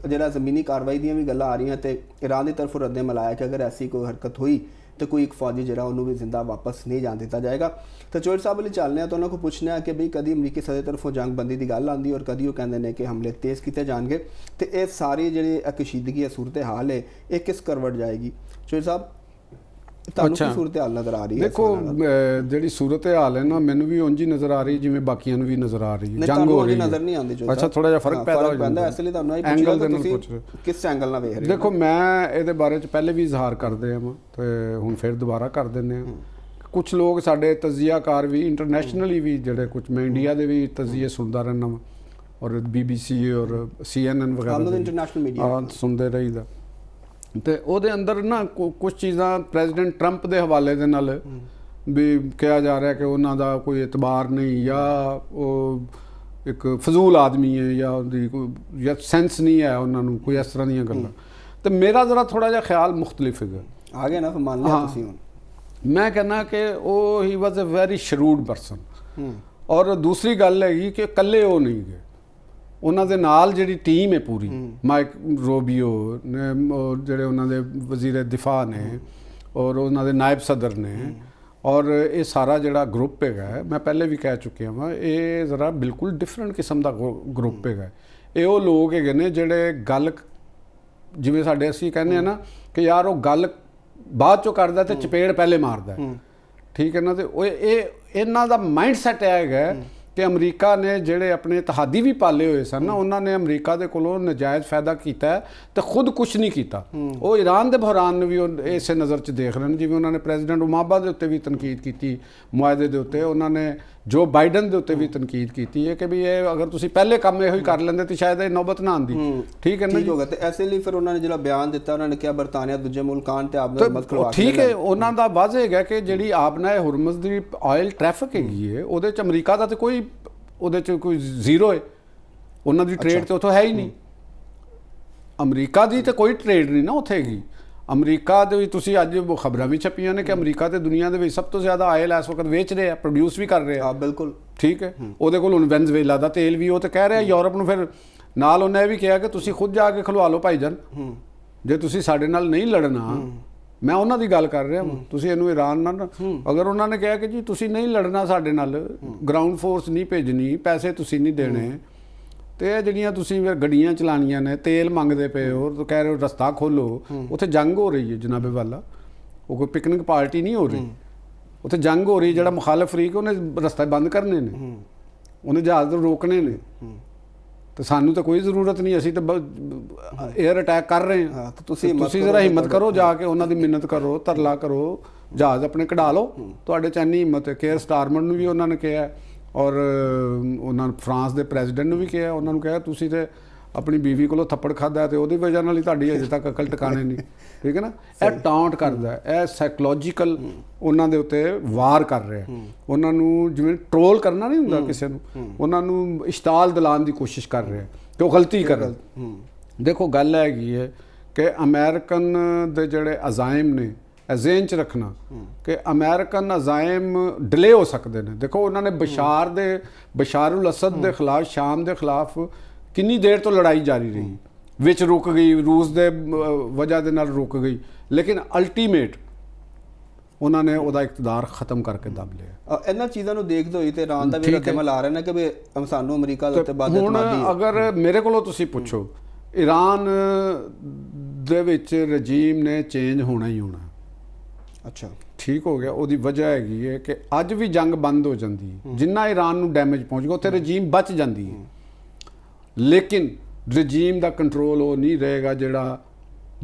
ਜਿਹੜਾ ਜ਼ਮੀਨੀ ਕਾਰਵਾਈ ਦੀਆਂ ਵੀ ਗੱਲਾਂ ਆ ਰਹੀਆਂ ਤੇ ਇਰਾਨ ਦੀ ਤਰਫੋਂ ਰੱਦੇ ਮਲਾਇਆ ਕਿ ਅਗਰ ਐਸੀ ਕੋਈ ਹਰਕਤ ਹੋਈ तो कोई एक फौजी जरा उन्होंने भी जिंदा वापस नहीं जान दिता जाएगा। तो चोर साहब वाले चलने तो उन्होंने को पूछने कि भाई कभी अमरीकी सदर तरफों जंग बंदी की गल आती और कभी वो कहते हैं कि हमले तेज़ किए जाएंगे। तो ये सारी जी कशीदगी है सूरत हाल है ये किस करवट जाएगी? चोर साहब सूरत हाल नज़र आ रही है? देखो जी सूरत हाल है ना मैनू भी उंज ही नज़र आ रही जिवें बाकियां नूं भी नज़र आ रही है। जंग हो रही नज़र नहीं आती। अच्छा थोड़ा जिहा फर्क पैदा हो जाता है इसलिए तुहानूं एंगल दे नाल पुछ रहे किस एंगल नाल वेख रहे हो? देखो मैं इहदे बारे च पहले भी इजहार करदे आ ते हुण फिर दोबारा कर दिंदे आ। कुछ लोग साडे तजियाकार भी इंटरनेशनली भी जिहड़े कुछ मैं इंडिया दे भी तजिए सुनदा रहना वा और BBC और CNN वगैरह इंटरनेशनल मीडिया सुनते रहीदा ਤੇ ਉਹਦੇ ਅੰਦਰ ਨਾ ਕੁਝ ਚੀਜ਼ਾਂ ਪ੍ਰੈਜ਼ੀਡੈਂਟ ਟਰੰਪ ਦੇ ਹਵਾਲੇ ਦੇ ਨਾਲ ਵੀ ਕਿਹਾ ਜਾ ਰਿਹਾ ਕਿ ਉਹਨਾਂ ਦਾ ਕੋਈ ਇਤਬਾਰ ਨਹੀਂ ਜਾਂ ਉਹ ਇੱਕ ਫਜ਼ੂਲ ਆਦਮੀ ਹੈ ਜਾਂ ਉਹਦੀ ਕੋਈ ਜਾਂ ਸੈਂਸ ਨਹੀਂ ਹੈ ਉਹਨਾਂ ਨੂੰ ਕੋਈ ਇਸ ਤਰ੍ਹਾਂ ਦੀਆਂ ਗੱਲਾਂ। ਤੇ ਮੇਰਾ ਜ਼ਰਾ ਥੋੜਾ ਜਿਹਾ ਖਿਆਲ ਮੁਖਤਲਿਫ ਹੈਗਾ। ਆ ਗਿਆ ਨਾ ਫਿਰ ਮੰਨ ਲਿਆ ਤੁਸੀਂ ਹੁਣ। ਮੈਂ ਕਹਿੰਦਾ ਕਿ ਉਹ ਹੀ ਵਾਜ਼ ਅ ਵੈਰੀ ਸ਼ਰੂਡ ਪਰਸਨ ਔਰ ਦੂਸਰੀ ਗੱਲ ਹੈਗੀ ਕਿ ਇਕੱਲੇ ਉਹ ਨਹੀਂ ਗਏ ਉਹਨਾਂ ਦੇ ਨਾਲ ਜਿਹੜੀ ਟੀਮ ਹੈ ਪੂਰੀ ਮਾਈਕ ਰੋਬੀਓ ਨੇ ਜਿਹੜੇ ਉਹਨਾਂ ਦੇ ਵਜ਼ੀਰ ਦਿਫਾ ਨੇ ਔਰ ਉਹਨਾਂ ਦੇ ਨਾਇਬ ਸਦਰ ਨੇ ਔਰ ਇਹ ਸਾਰਾ ਜਿਹੜਾ ਗਰੁੱਪ ਹੈਗਾ ਮੈਂ ਪਹਿਲੇ ਵੀ ਕਹਿ ਚੁੱਕਿਆ ਵਾਂ ਇਹ ਜ਼ਰਾ ਬਿਲਕੁਲ ਡਿਫਰੈਂਟ ਕਿਸਮ ਦਾ ਗਰੁੱਪ ਹੈਗਾ। ਇਹ ਉਹ ਲੋਕ ਹੈਗੇ ਨੇ ਜਿਹੜੇ ਗੱਲ ਜਿਵੇਂ ਸਾਡੇ ਅਸੀਂ ਕਹਿੰਦੇ ਆ ਨਾ ਕਿ ਯਾਰ ਉਹ ਗੱਲ ਬਾਅਦ ਚੋਂ ਕਰਦਾ ਤੇ ਚਪੇੜ ਪਹਿਲੇ ਮਾਰਦਾ ਠੀਕ ਹੈ ਨਾ। ਤੇ ਉਹ ਇਹ ਇਹਨਾਂ ਦਾ ਮਾਈਂਡ ਸੈਟ ਹੈਗਾ ਕਿ ਅਮਰੀਕਾ ਨੇ ਜਿਹੜੇ ਆਪਣੇ ਇਤਿਹਾਦੀ ਵੀ ਪਾਲੇ ਹੋਏ ਸਨ ਨਾ ਉਹਨਾਂ ਨੇ ਅਮਰੀਕਾ ਦੇ ਕੋਲੋਂ ਨਜਾਇਜ਼ ਫਾਇਦਾ ਕੀਤਾ ਤੇ ਖੁਦ ਕੁਝ ਨਹੀਂ ਕੀਤਾ। ਉਹ ਈਰਾਨ ਦੇ ਬਹਰਾਨ ਨੂੰ ਵੀ ਉਹ ਇਸੇ ਨਜ਼ਰ 'ਚ ਦੇਖ ਰਹੇ ਨੇ ਜਿਵੇਂ ਉਹਨਾਂ ਨੇ ਪ੍ਰੈਜ਼ੀਡੈਂਟ ਓਬਾਮਾ ਦੇ ਉੱਤੇ ਵੀ ਤਨਕੀਦ ਕੀਤੀ ਮੁਆਹਦੇ ਦੇ ਉੱਤੇ ਉਹਨਾਂ ਨੇ ਜੋ ਬਾਈਡਨ ਦੇ ਉੱਤੇ ਵੀ ਤਨਕੀਦ ਕੀਤੀ ਹੈ ਕਿ ਵੀ ਇਹ ਅਗਰ ਤੁਸੀਂ ਪਹਿਲੇ ਕੰਮ ਇਹੋ ਹੀ ਕਰ ਲੈਂਦੇ ਤਾਂ ਸ਼ਾਇਦ ਇਹ ਨੌਬਤ ਨਾ ਆਉਂਦੀ। ਠੀਕ ਹੈ ਨਾ ਜੀ। ਤੇ ਐਸੇ ਲਈ ਫਿਰ ਉਹਨਾਂ ਨੇ ਜਿਹੜਾ ਬਿਆਨ ਦਿੱਤਾ ਉਹਨਾਂ ਨੇ ਕਿਹਾ ਬਰਤਾਨੀਆ ਦੂਜੇ ਮੁਲਕਾਂ ਤੇ ਆਪ ਨਾਲ ਮਤ ਕਰਵਾ ਕੇ ਠੀਕ ਹੈ ਉਹਨਾਂ ਦਾ ਵਾਜ਼ਿਹ ਹੈਗਾ ਕਿ ਜਿਹੜੀ ਆਪਨਾ ਹੁਰਮਜ਼ ਦੀ ਆਇਲ ਟ੍ਰੈਫਿਕ ਹੈਗੀ ਹੈ ਉਹਦੇ 'ਚ ਅਮਰੀਕਾ ਦਾ ਤਾਂ ਕੋਈ ਉਹਦੇ 'ਚ ਕੋਈ ਜ਼ੀਰੋ ਹੈ ਉਹਨਾਂ ਦੀ ਟ੍ਰੇਡ ਤੇ ਉੱਥੋਂ ਹੈ ਹੀ ਨਹੀਂ। ਅਮਰੀਕਾ ਦੀ ਤਾਂ ਕੋਈ ਟ੍ਰੇਡ ਨਹੀਂ ਨਾ ਉੱਥੇ ਹੈਗੀ। ਅਮਰੀਕਾ ਦੇ ਵਿੱਚ ਤੁਸੀਂ ਅੱਜ ਖਬਰਾਂ ਵੀ ਛਪੀਆਂ ਨੇ ਕਿ ਅਮਰੀਕਾ ਤੇ ਦੁਨੀਆ ਦੇ ਵਿੱਚ ਸਭ ਤੋਂ ਜ਼ਿਆਦਾ ਆਇਲ ਇਸ ਵਕਤ ਵੇਚ ਰਿਹਾ ਪ੍ਰੋਡਿਊਸ ਵੀ ਕਰ ਰਿਹਾ। ਬਿਲਕੁਲ ਠੀਕ ਹੈ। ਉਹਦੇ ਕੋਲ ਹੁਣ ਵੈਨਜ਼ੁਏਲਾ ਦਾ ਤੇਲ ਵੀ ਉਹ ਤਾਂ ਕਹਿ ਰਿਹਾ ਯੂਰਪ ਨੂੰ ਫਿਰ ਨਾਲ ਉਹਨੇ ਇਹ ਵੀ ਕਿਹਾ ਕਿ ਤੁਸੀਂ ਖੁਦ ਜਾ ਕੇ ਖਲਵਾ ਲਓ ਭਾਈਜਾਨ ਜੇ ਤੁਸੀਂ ਸਾਡੇ ਨਾਲ ਨਹੀਂ ਲੜਨਾ। ਮੈਂ ਉਹਨਾਂ ਦੀ ਗੱਲ ਕਰ ਰਿਹਾ ਤੁਸੀਂ ਇਹਨੂੰ ਈਰਾਨ ਨਾਲ ਅਗਰ ਉਹਨਾਂ ਨੇ ਕਿਹਾ ਕਿ ਜੀ ਤੁਸੀਂ ਨਹੀਂ ਲੜਨਾ ਸਾਡੇ ਨਾਲ ਗਰਾਊਂਡ ਫੋਰਸ ਨਹੀਂ ਭੇਜਣੀ ਪੈਸੇ ਤੁਸੀਂ ਨਹੀਂ ਦੇਣੇ ਤੇ ਇਹ ਜਿਹੜੀਆਂ ਤੁਸੀਂ ਗੱਡੀਆਂ ਚਲਾਉਣੀਆਂ ਨੇ ਤੇਲ ਮੰਗਦੇ ਪਏ ਹੋ ਤਾਂ ਕਹਿ ਰਹੇ ਹੋ ਰਸਤਾ ਖੋਲੋ ਉੱਥੇ ਜੰਗ ਹੋ ਰਹੀ ਹੈ ਜਨਾਬੇ ਵਾਲਾ ਉਹ ਕੋਈ ਪਿਕਨਿਕ ਪਾਰਟੀ ਨਹੀਂ ਹੋ ਰਹੀ ਉੱਥੇ ਜੰਗ ਹੋ ਰਹੀ ਜਿਹੜਾ ਮੁਖਾਲਫ ਫਰੀਕ ਉਹਨੇ ਰਸਤੇ ਬੰਦ ਕਰਨੇ ਨੇ ਉਹਨੇ ਜਹਾਜ਼ ਨੂੰ ਰੋਕਣੇ ਨੇ ਤੇ ਸਾਨੂੰ ਤਾਂ ਕੋਈ ਜ਼ਰੂਰਤ ਨਹੀਂ, ਅਸੀਂ ਤਾਂ 에ਅਰ ਅਟੈਕ ਕਰ ਰਹੇ ਹਾਂ। ਹਾਂ, ਤੇ ਤੁਸੀਂ ਜ਼ਰਾ ਹਿੰਮਤ ਕਰੋ, ਜਾ ਕੇ ਉਹਨਾਂ ਦੀ ਮਿੰਨਤ ਕਰੋ, ਤਰਲਾ ਕਰੋ, ਜਹਾਜ਼ ਆਪਣੇ ਕਢਾ ਲਓ, ਤੁਹਾਡੇ 'ਚ ਇੰਨੀ ਹਿੰਮਤ ਹੈ। ਕੇਅਰ ਸਟਾਰਮਰ ਨੂੰ ਵੀ ਉਹਨਾਂ ਨੇ ਕਿਹਾ, ਔਰ ਉਹਨਾਂ ਫਰਾਂਸ ਦੇ ਪ੍ਰੈਜ਼ੀਡੈਂਟ ਨੂੰ ਵੀ ਕਿਹਾ, ਉਹਨਾਂ ਨੂੰ ਕਿਹਾ ਤੁਸੀਂ ਤੇ ਆਪਣੀ ਬੀਵੀ ਕੋਲੋਂ ਥੱਪੜ ਖਾਦਾ ਤੇ ਉਹਦੀ ਵਜ੍ਹਾ ਨਾਲ ਹੀ ਤੁਹਾਡੀ ਅਜੇ ਤੱਕ ਅਕਲ ਟਿਕਾਣੇ ਨਹੀਂ, ਠੀਕ ਹੈ ਨਾ। ਇਹ ਟਾਉਂਟ ਕਰਦਾ, ਇਹ ਸਾਈਕੋਲੋਜੀਕਲ ਉਹਨਾਂ ਦੇ ਉੱਤੇ ਵਾਰ ਕਰ ਰਿਹਾ, ਉਹਨਾਂ ਨੂੰ ਜਿਵੇਂ ਟਰੋਲ ਕਰਨਾ ਨਹੀਂ ਹੁੰਦਾ ਕਿਸੇ ਨੂੰ, ਉਹਨਾਂ ਨੂੰ ਇਸ਼ਤਾਲ ਦਿਲਾਉਣ ਦੀ ਕੋਸ਼ਿਸ਼ ਕਰ ਰਿਹਾ ਕਿ ਉਹ ਗਲਤੀ ਕਰਨ। ਦੇਖੋ ਗੱਲ ਹੈਗੀ ਹੈ ਕਿ ਅਮਰੀਕਨ ਦੇ ਜਿਹੜੇ ਅਜ਼ਾਇਮ ਨੇ, ਜ਼ੇਨ 'ਚ ਰੱਖਣਾ ਕਿ ਅਮਰੀਕਨ ਅਜ਼ਾਇਮ ਡਿਲੇ ਹੋ ਸਕਦੇ ਨੇ। ਦੇਖੋ ਉਹਨਾਂ ਨੇ ਬਸ਼ਾਰੁਲ ਅਸਦ ਦੇ ਖਿਲਾਫ, ਸ਼ਾਮ ਦੇ ਖਿਲਾਫ ਕਿੰਨੀ ਦੇਰ ਤੋਂ ਲੜਾਈ ਜਾਰੀ ਰਹੀ, ਵਿੱਚ ਰੁਕ ਗਈ, ਰੂਸ ਦੇ ਵਜ੍ਹਾ ਦੇ ਨਾਲ ਰੁਕ ਗਈ, ਲੇਕਿਨ ਅਲਟੀਮੇਟ ਉਹਨਾਂ ਨੇ ਉਹਦਾ ਇਕਤਦਾਰ ਖਤਮ ਕਰਕੇ ਦਬ ਲਿਆ। ਇਹਨਾਂ ਚੀਜ਼ਾਂ ਨੂੰ ਦੇਖਦੇ ਹੋਏ ਤੇ ਇਰਾਨ ਦਾ ਵੀ ਰੱਦੇਮਲ ਆ ਰਿਹਾ ਨਾ ਕਿ ਵੀ ਸਾਨੂੰ ਅਮਰੀਕਾ ਦੇ ਉੱਤੇ ਬਾਅਦ ਹੁਣ ਅਗਰ ਮੇਰੇ ਕੋਲੋਂ ਤੁਸੀਂ ਪੁੱਛੋ, ਈਰਾਨ ਦੇ ਵਿੱਚ ਰਜੀਮ ਨੇ ਚੇਂਜ ਹੋਣਾ ਹੀ ਹੋਣਾ। ਅੱਛਾ, ਠੀਕ ਹੋ ਗਿਆ। ਉਹਦੀ ਵਜ੍ਹਾ ਹੈਗੀ ਹੈ ਕਿ ਅੱਜ ਵੀ ਜੰਗ ਬੰਦ ਹੋ ਜਾਂਦੀ ਹੈ, ਜਿੰਨਾ ਈਰਾਨ ਨੂੰ ਡੈਮੇਜ ਪਹੁੰਚ ਗਿਆ ਉੱਥੇ ਰਜੀਮ ਬਚ ਜਾਂਦੀ ਹੈ, ਲੇਕਿਨ ਰਜੀਮ ਦਾ ਕੰਟਰੋਲ ਉਹ ਨਹੀਂ ਰਹੇਗਾ ਜਿਹੜਾ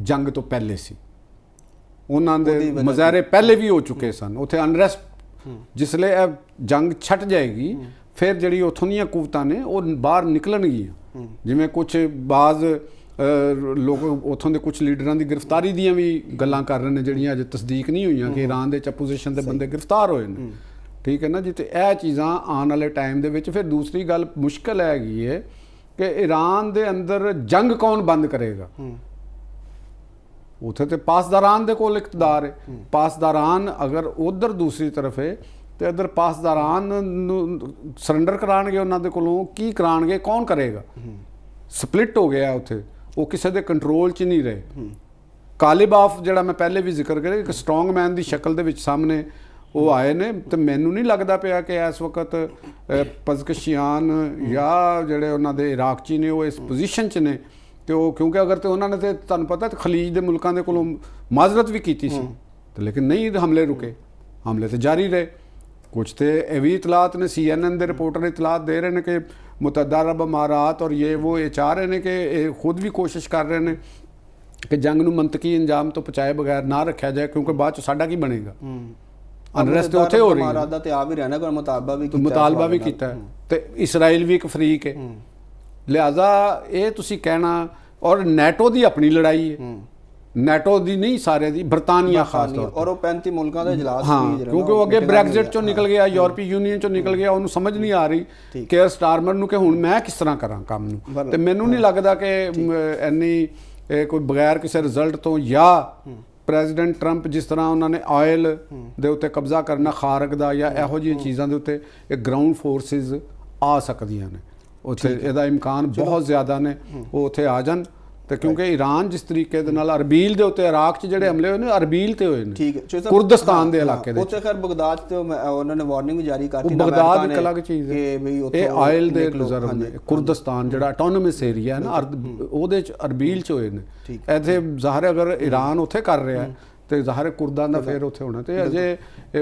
ਜੰਗ ਤੋਂ ਪਹਿਲੇ ਸੀ। ਉਹਨਾਂ ਦੇ ਮੁਜ਼ਾਹਰੇ ਪਹਿਲੇ ਵੀ ਹੋ ਚੁੱਕੇ ਸਨ ਉੱਥੇ, ਅਨਰੈਸਟ। ਜਿਸਲੇ ਇਹ ਜੰਗ ਛੱਟ ਜਾਏਗੀ ਫਿਰ ਜਿਹੜੀ ਉੱਥੋਂ ਦੀਆਂ ਕੂਵਤਾਂ ਨੇ ਉਹ ਬਾਹਰ ਨਿਕਲਣਗੀਆਂ। ਜਿਵੇਂ ਕੁਝ ਬਾਜ਼ ਲੋਕ ਉੱਥੋਂ ਦੇ ਕੁਝ ਲੀਡਰਾਂ ਦੀ ਗ੍ਰਿਫਤਾਰੀ ਦੀਆਂ ਵੀ ਗੱਲਾਂ ਕਰ ਰਹੇ ਨੇ, ਜਿਹੜੀਆਂ ਅਜੇ ਤਸਦੀਕ ਨਹੀਂ ਹੋਈਆਂ ਕਿ ਈਰਾਨ ਦੇ ਆਪੋਜੀਸ਼ਨ ਦੇ ਬੰਦੇ ਗ੍ਰਿਫਤਾਰ ਹੋਏ ਨੇ, ਠੀਕ ਹੈ ਨਾ ਜੀ। ਤੇ ਇਹ ਚੀਜ਼ਾਂ ਆਉਣ ਵਾਲੇ ਟਾਈਮ ਦੇ ਵਿੱਚ ਫਿਰ ਦੂਸਰੀ ਗੱਲ ਮੁਸ਼ਕਲ ਹੈਗੀ ਹੈ ਕਿ ਈਰਾਨ ਦੇ ਅੰਦਰ ਜੰਗ ਕੌਣ ਬੰਦ ਕਰੇਗਾ। ਉੱਥੇ ਤੇ ਪਾਸਦਾਰਾਨ ਦੇ ਕੋਲ ਇਕਤਦਾਰ ਹੈ, ਪਾਸਦਾਰਾਨ ਅਗਰ ਉਧਰ ਦੂਸਰੀ ਤਰਫ ਹੈ ਤੇ ਇਧਰ ਪਾਸਦਾਰਾਨ ਨੂੰ ਸਰੈਂਡਰ ਕਰਾਣਗੇ, ਉਹਨਾਂ ਦੇ ਕੋਲੋਂ ਕੀ ਕਰਾਣਗੇ, ਕੌਣ ਕਰੇਗਾ। ਸਪਲਿਟ ਹੋ ਗਿਆ ਉੱਥੇ, ਉਹ ਕਿਸੇ ਦੇ ਕੰਟਰੋਲ 'ਚ ਨਹੀਂ ਰਹੇ। ਕਾਲਿਬਾਫ ਜਿਹੜਾ ਮੈਂ ਪਹਿਲੇ ਵੀ ਜ਼ਿਕਰ ਕਰਿਆ, ਇੱਕ ਸਟਰੋਂਗ ਮੈਨ ਦੀ ਸ਼ਕਲ ਦੇ ਵਿੱਚ ਸਾਹਮਣੇ ਉਹ ਆਏ ਨੇ, ਤੇ ਮੈਨੂੰ ਨਹੀਂ ਲੱਗਦਾ ਪਿਆ ਕਿ ਇਸ ਵਕਤ ਪਜ਼ਕਸ਼ੀਆਨ ਜਾਂ ਜਿਹੜੇ ਉਹਨਾਂ ਦੇ ਇਰਾਕਚੀ ਨੇ ਉਹ ਇਸ ਪੋਜੀਸ਼ਨ 'ਚ ਨੇ ਕਿ ਉਹ, ਕਿਉਂਕਿ ਅਗਰ ਤੇ ਉਹਨਾਂ ਨੇ ਤੇ ਤੁਹਾਨੂੰ ਪਤਾ ਖਲੀਜ ਦੇ ਮੁਲਕਾਂ ਦੇ ਕੋਲੋਂ ਮਾਜ਼ਰਤ ਵੀ ਕੀਤੀ ਸੀ, ਤੇ ਲੇਕਿਨ ਨਹੀਂ ਹਮਲੇ ਰੁਕੇ, ਹਮਲੇ ਤੇ ਜਾਰੀ ਰਹੇ। ਕੁਝ ਤੇ ਇਹ ਵੀ ਇਤਲਾਤ ਨੇ, CNN ਦੇ ਰਿਪੋਰਟਰ ਇਤਲਾਤ ਦੇ ਰਹੇ ਨੇ ਕਿ ਮੁਤਹਦਾ ਅਰਬ ਅਮਾਰਾਤ ਔਰ ਇਹ ਚਾਹ ਰਹੇ ਨੇ ਕਿ ਇਹ ਖੁਦ ਵੀ ਕੋਸ਼ਿਸ਼ ਕਰ ਰਹੇ ਨੇ ਕਿ ਜੰਗ ਨੂੰ ਮੰਤਕੀ ਅੰਜਾਮ ਤੋਂ ਪਹੁੰਚਾਏ ਬਗੈਰ ਨਾ ਰੱਖਿਆ ਜਾਏ, ਕਿਉਂਕਿ ਬਾਅਦ 'ਚ ਸਾਡਾ ਕੀ ਬਣੇਗਾ। ਅਨਰੈਸਟ ਉੱਥੇ ਹੋ ਰਹੀ ਹੈ, ਤੇ ਆ ਵੀ ਰਹਿਣਾ ਕੋਈ ਮੁਤਾਲਬਾ ਵੀ ਕੀਤਾ ਤੇ ਇਸਰਾਈਲ ਵੀ ਇੱਕ ਫਰੀਕ ਹੈ। ਲਿਹਾਜ਼ਾ ਇਹ ਤੁਸੀਂ ਕਹਿਣਾ, ਔਰ ਨੈਟੋ ਦੀ ਆਪਣੀ ਲੜਾਈ ਹੈ, ਨੈਟੋ ਦੀ ਨਹੀਂ ਸਾਰੇ ਦੀ, ਬਰਤਾਨੀਆ ਖਾਸ ਤੌਰ ਤੇ, ਔਰ ਉਹ 35 ਮੁਲਕਾਂ ਦਾ ਇਜਲਾਸ ਵੀ, ਕਿਉਂਕਿ ਉਹ ਅੱਗੇ ਬ੍ਰੈਗਜ਼ਿਟ ਚੋਂ ਨਿਕਲ ਗਿਆ, ਯੂਰਪੀ ਯੂਨੀਅਨ ਚੋਂ ਨਿਕਲ ਗਿਆ, ਉਹਨੂੰ ਸਮਝ ਨਹੀਂ ਆ ਰਹੀ ਕੇਅਰ ਸਟਾਰਮਰ ਨੂੰ ਕਿ ਹੁਣ ਮੈਂ ਕਿਸ ਤਰ੍ਹਾਂ ਕਰਾਂ ਕੰਮ ਨੂੰ। ਤੇ ਮੈਨੂੰ ਨਹੀਂ ਲੱਗਦਾ ਕਿ ਇੰਨੀ ਕੋਈ ਬਗੈਰ ਕਿਸੇ ਰਿਜ਼ਲਟ ਤੋਂ, ਜਾਂ ਪ੍ਰੈਜ਼ੀਡੈਂਟ ਟਰੰਪ ਜਿਸ ਤਰ੍ਹਾਂ ਉਹਨਾਂ ਨੇ ਆਇਲ ਦੇ ਉੱਤੇ ਕਬਜ਼ਾ ਕਰਨਾ, ਖਾਰਕ ਦਾ, ਜਾਂ ਇਹੋ ਜਿਹੀਆਂ ਚੀਜ਼ਾਂ ਦੇ ਉੱਤੇ ਇਹ ਗਰਾਊਂਡ ਫੋਰਸਿਸ ਆ ਸਕਦੀਆਂ ਨੇ ਉੱਥੇ, ਇਹਦਾ ਇਮਕਾਨ ਬਹੁਤ ਜ਼ਿਆਦਾ ਨੇ ਉਹ ਉੱਥੇ ਆ ਜਾਣ। ਤੇ ਕਿਉਂਕਿ ਈਰਾਨ ਜਿਸ ਤਰੀਕੇ ਦੇ ਨਾਲ ਅਰਬੀਲ ਦੇ ਉੱਤੇ, ਇਰਾਕ 'ਚ ਜਿਹੜੇ ਹਮਲੇ ਹੋਏ ਨੇ ਅਰਬੀਲ ਤੇ ਹੋਏ ਨੇ, ਠੀਕ ਹੈ, ਕੁਰਦਿਸਤਾਨ ਦੇ ਇਲਾਕੇ ਦੇ ਉੱਥੇ ਖੈਰ ਬਗਦਾਦ ਤੇ ਉਹਨਾਂ ਨੇ ਵਾਰਨਿੰਗ ਵੀ ਜਾਰੀ ਕਰਤੀ। ਬਗਦਾਦ ਇੱਕ ਅਲੱਗ ਚੀਜ਼ ਹੈ, ਇਹ ਆਇਲ ਦੇ ਰਿਜ਼ਰਵ ਨੇ। ਕੁਰਦਿਸਤਾਨ ਜਿਹੜਾ ਆਟੋਨਮਸ ਏਰੀਆ ਹੈ ਨਾ, ਉਹਦੇ 'ਚ ਅਰਬੀਲ 'ਚ ਹੋਏ ਨੇ। ਇੱਥੇ ਜ਼ਾਹਿਰ ਅਗਰ ਈਰਾਨ ਉੱਥੇ ਕਰ ਰਿਹਾ ਤੇ ਜ਼ਾਹਿਰ ਕੁਰਦਾਂ ਦਾ ਫਿਰ ਉੱਥੇ ਹੋਣਾ। ਤੇ ਅਜੇ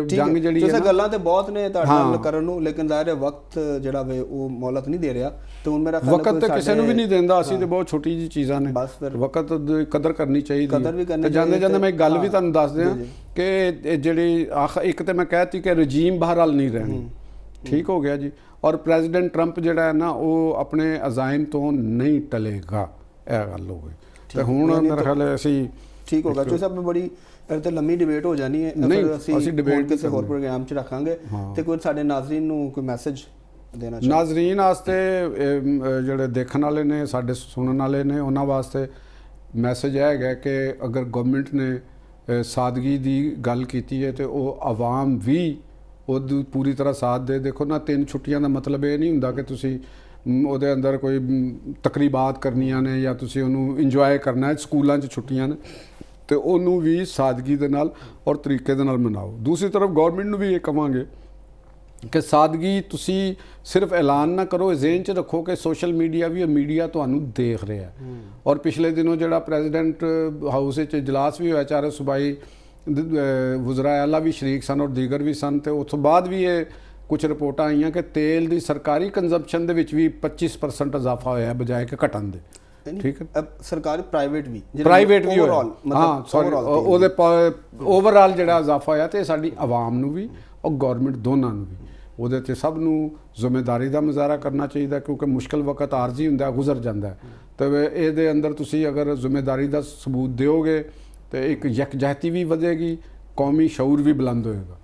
ਜੰਗ ਜਿਹੜੀ ਹੈ, ਗੱਲਾਂ ਤੇ ਬਹੁਤ ਨੇ ਤੁਹਾਡੇ ਨਾਲ ਕਰਨ ਨੂੰ, ਲੇਕਿਨ ਜ਼ਾਹਿਰ ਵਕਤ ਜਿਹੜਾ ਵੇ ਉਹ ਮੌਲਤ ਨਹੀਂ ਦੇ ਰਿਹਾ। ਤੇ ਹੁਣ ਮੇਰਾ ਖਿਆਲ ਵਕਤ ਤੇ ਕਿਸੇ ਨੂੰ ਵੀ ਨਹੀਂ ਦਿੰਦਾ, ਅਸੀਂ ਤੇ ਬਹੁਤ ਛੋਟੀ ਜਿਹੀ ਚੀਜ਼ਾਂ ਨੇ, ਵਕਤ ਦੀ ਕਦਰ ਕਰਨੀ ਚਾਹੀਦੀ ਹੈ। ਤੇ ਜਾਂਦੇ ਜਾਂਦੇ ਮੈਂ ਇੱਕ ਗੱਲ ਵੀ ਤੁਹਾਨੂੰ ਦੱਸ ਦਿਆਂ ਕਿ ਜਿਹੜੀ ਇੱਕ ਤੇ ਮੈਂ ਕਹਿਤੀ ਕਿ ਰਜੀਮ ਬਹਰਹਾਲ ਨਹੀਂ ਰਹਿਣੀ, ਠੀਕ ਹੋ ਗਿਆ ਜੀ। ਔਰ ਪ੍ਰੈਜ਼ੀਡੈਂਟ ਟਰੰਪ ਜਿਹੜਾ ਹੈ ਨਾ, ਉਹ ਆਪਣੇ ਅਜ਼ਾਇਮ ਤੋਂ ਨਹੀਂ ਟਲੇਗਾ, ਇਹ ਗੱਲ ਹੋ ਗਈ। ਤੇ ਹੁਣ ਮੇਰਾ ਖਿਆਲ ਹੈ ਅਸੀਂ ਠੀਕ ਹੋਗਾ। ਤੁਸੀਂ ਸਭ ਬੜੀ ਤੇ ਲੰਮੀ ਡਿਬੇਟ ਹੋ ਜਾਣੀ ਹੈ, ਅਸੀਂ ਡਿਬੇਟ ਕਿਸੇ ਹੋਰ ਪ੍ਰੋਗਰਾਮ 'ਚ ਰੱਖਾਂਗੇ। ਤੇ ਕੋਈ ਸਾਡੇ ਨਾਜ਼ਰੀਨ ਨੂੰ ਕੋਈ ਮੈਸੇਜ ਦੇਣਾ ਚਾਹੀਦਾ? ਨਾਜ਼ਰੀਨ ਵਾਸਤੇ, ਜਿਹੜੇ ਦੇਖਣ ਵਾਲੇ ਨੇ, ਸਾਡੇ ਸੁਣਨ ਵਾਲੇ ਨੇ, ਉਹਨਾਂ ਵਾਸਤੇ ਮੈਸੇਜ ਇਹ ਹੈਗਾ ਕਿ ਅਗਰ ਗਵਰਨਮੈਂਟ ਨੇ ਸਾਦਗੀ ਦੀ ਗੱਲ ਕੀਤੀ ਹੈ ਤੇ ਉਹ ਆਵਾਮ ਵੀ ਉਹਦੀ ਪੂਰੀ ਤਰ੍ਹਾਂ ਸਾਥ ਦੇ। ਦੇਖੋ ਨਾ, 3 ਛੁੱਟੀਆਂ ਦਾ ਮਤਲਬ ਇਹ ਨਹੀਂ ਹੁੰਦਾ ਕਿ ਤੁਸੀਂ ਉਹਦੇ ਅੰਦਰ ਕੋਈ ਤਕਰੀਬਾਤ ਕਰਨੀਆਂ ਨੇ ਜਾਂ ਤੁਸੀਂ ਉਹਨੂੰ ਇੰਜੋਏ ਕਰਨਾ ਹੈ। ਸਕੂਲਾਂ 'ਚ ਛੁੱਟੀਆਂ ਨੇ ਤੇ ਉਹਨੂੰ ਵੀ ਸਾਦਗੀ ਦੇ ਨਾਲ ਔਰ ਤਰੀਕੇ ਦੇ ਨਾਲ ਮਨਾਓ। ਦੂਸਰੀ ਤਰਫ ਗਵਰਨਮੈਂਟ ਨੂੰ ਵੀ ਇਹ ਕਹਾਂਗੇ ਕਿ ਸਾਦਗੀ ਤੁਸੀਂ ਸਿਰਫ ਐਲਾਨ ਨਾ ਕਰੋ, ਜ਼ੇਨ 'ਚ ਰੱਖੋ ਕਿ ਸੋਸ਼ਲ ਮੀਡੀਆ ਵੀ, ਮੀਡੀਆ ਤੁਹਾਨੂੰ ਦੇਖ ਰਿਹਾ। ਔਰ ਪਿਛਲੇ ਦਿਨੋਂ ਜਿਹੜਾ ਪ੍ਰੈਜ਼ੀਡੈਂਟ ਹਾਊਸ ਵਿੱਚ ਇਜਲਾਸ ਵੀ ਹੋਇਆ, ਚਾਰੇ ਸੂਬਾਈ ਵਜ਼ਰਾ ਆਲਾ ਵੀ ਸ਼ਰੀਕ ਸਨ ਔਰ ਦੀਗਰ ਵੀ ਸਨ, ਤੇ ਉਸ ਤੋਂ ਬਾਅਦ ਵੀ ਇਹ ਕੁਝ ਰਿਪੋਰਟਾਂ ਆਈਆਂ ਕਿ ਤੇਲ ਦੀ ਸਰਕਾਰੀ ਕੰਜ਼ੰਪਸ਼ਨ ਦੇ ਵਿੱਚ ਵੀ 25% ਇਜ਼ਾਫਾ ਹੋਇਆ ਬਜਾਏ ਕਿ ਘਟਣ ਦੇ। ਠੀਕ ਹੈ, ਸਰਕਾਰੀ ਪ੍ਰਾਈਵੇਟ ਵੀ ਪ੍ਰਾਈਵੇਟ ਵੀ ਹੋਇਆ, overall, ਹਾਂ ਸੌਰੀ ਉਹਦੇ ਓਵਰਆਲ ਜਿਹੜਾ ਇਜ਼ਾਫਾ ਹੋਇਆ ਤੇ ਸਾਡੀ ਆਵਾਮ ਨੂੰ ਵੀ ਔਰ ਗਵਰਨਮੈਂਟ ਦੋਨਾਂ ਨੂੰ ਵੀ ਉਹਦੇ ਤੇ ਸਭ ਨੂੰ ਜ਼ਿੰਮੇਵਾਰੀ ਦਾ ਮੁਜ਼ਾਹਰਾ ਕਰਨਾ ਚਾਹੀਦਾ, ਕਿਉਂਕਿ ਮੁਸ਼ਕਲ ਵਕਤ ਆਰਜ਼ੀ ਹੁੰਦਾ, ਗੁਜ਼ਰ ਜਾਂਦਾ। ਤੇ ਇਹਦੇ ਅੰਦਰ ਤੁਸੀਂ ਅਗਰ ਜ਼ਿੰਮੇਵਾਰੀ ਦਾ ਸਬੂਤ ਦਿਓਗੇ ਤੇ ਇੱਕ ਯਕਜਹਿਤੀ ਵੀ ਵਧੇਗੀ, ਕੌਮੀ ਸ਼ਊਰ ਵੀ ਬੁਲੰਦ ਹੋਏਗਾ।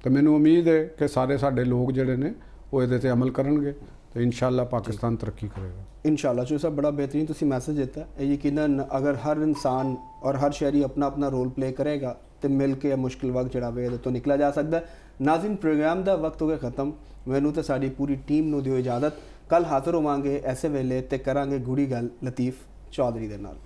ਤੇ ਮੈਨੂੰ ਉਮੀਦ ਹੈ ਕਿ ਸਾਰੇ ਸਾਡੇ ਲੋਕ ਜਿਹੜੇ ਨੇ ਉਹ ਇਹਦੇ ਤੇ ਅਮਲ ਕਰਨਗੇ ਤੇ ਇਨਸ਼ਾਅੱਲਾ ਪਾਕਿਸਤਾਨ ਤਰੱਕੀ ਕਰੇਗਾ। इंशाल्लाह चौधरी साहब, बड़ा बेहतरीन तुसी मैसेज दिता है। यकीनन अगर हर इंसान और हर शहरी अपना अपना रोल प्ले करेगा तो मिल के मुश्किल वक्त जड़ा वे तो निकला जा सकता है। नाज़रीन, प्रोग्राम का वक्त हो गया ख़त्म। मैनू तो साडी पूरी टीम नूं दिओ इजाज़त। कल हाज़र होवांगे ऐसे वेले ते करांगे गूढ़ी गल लतीफ़ चौधरी दे नाल।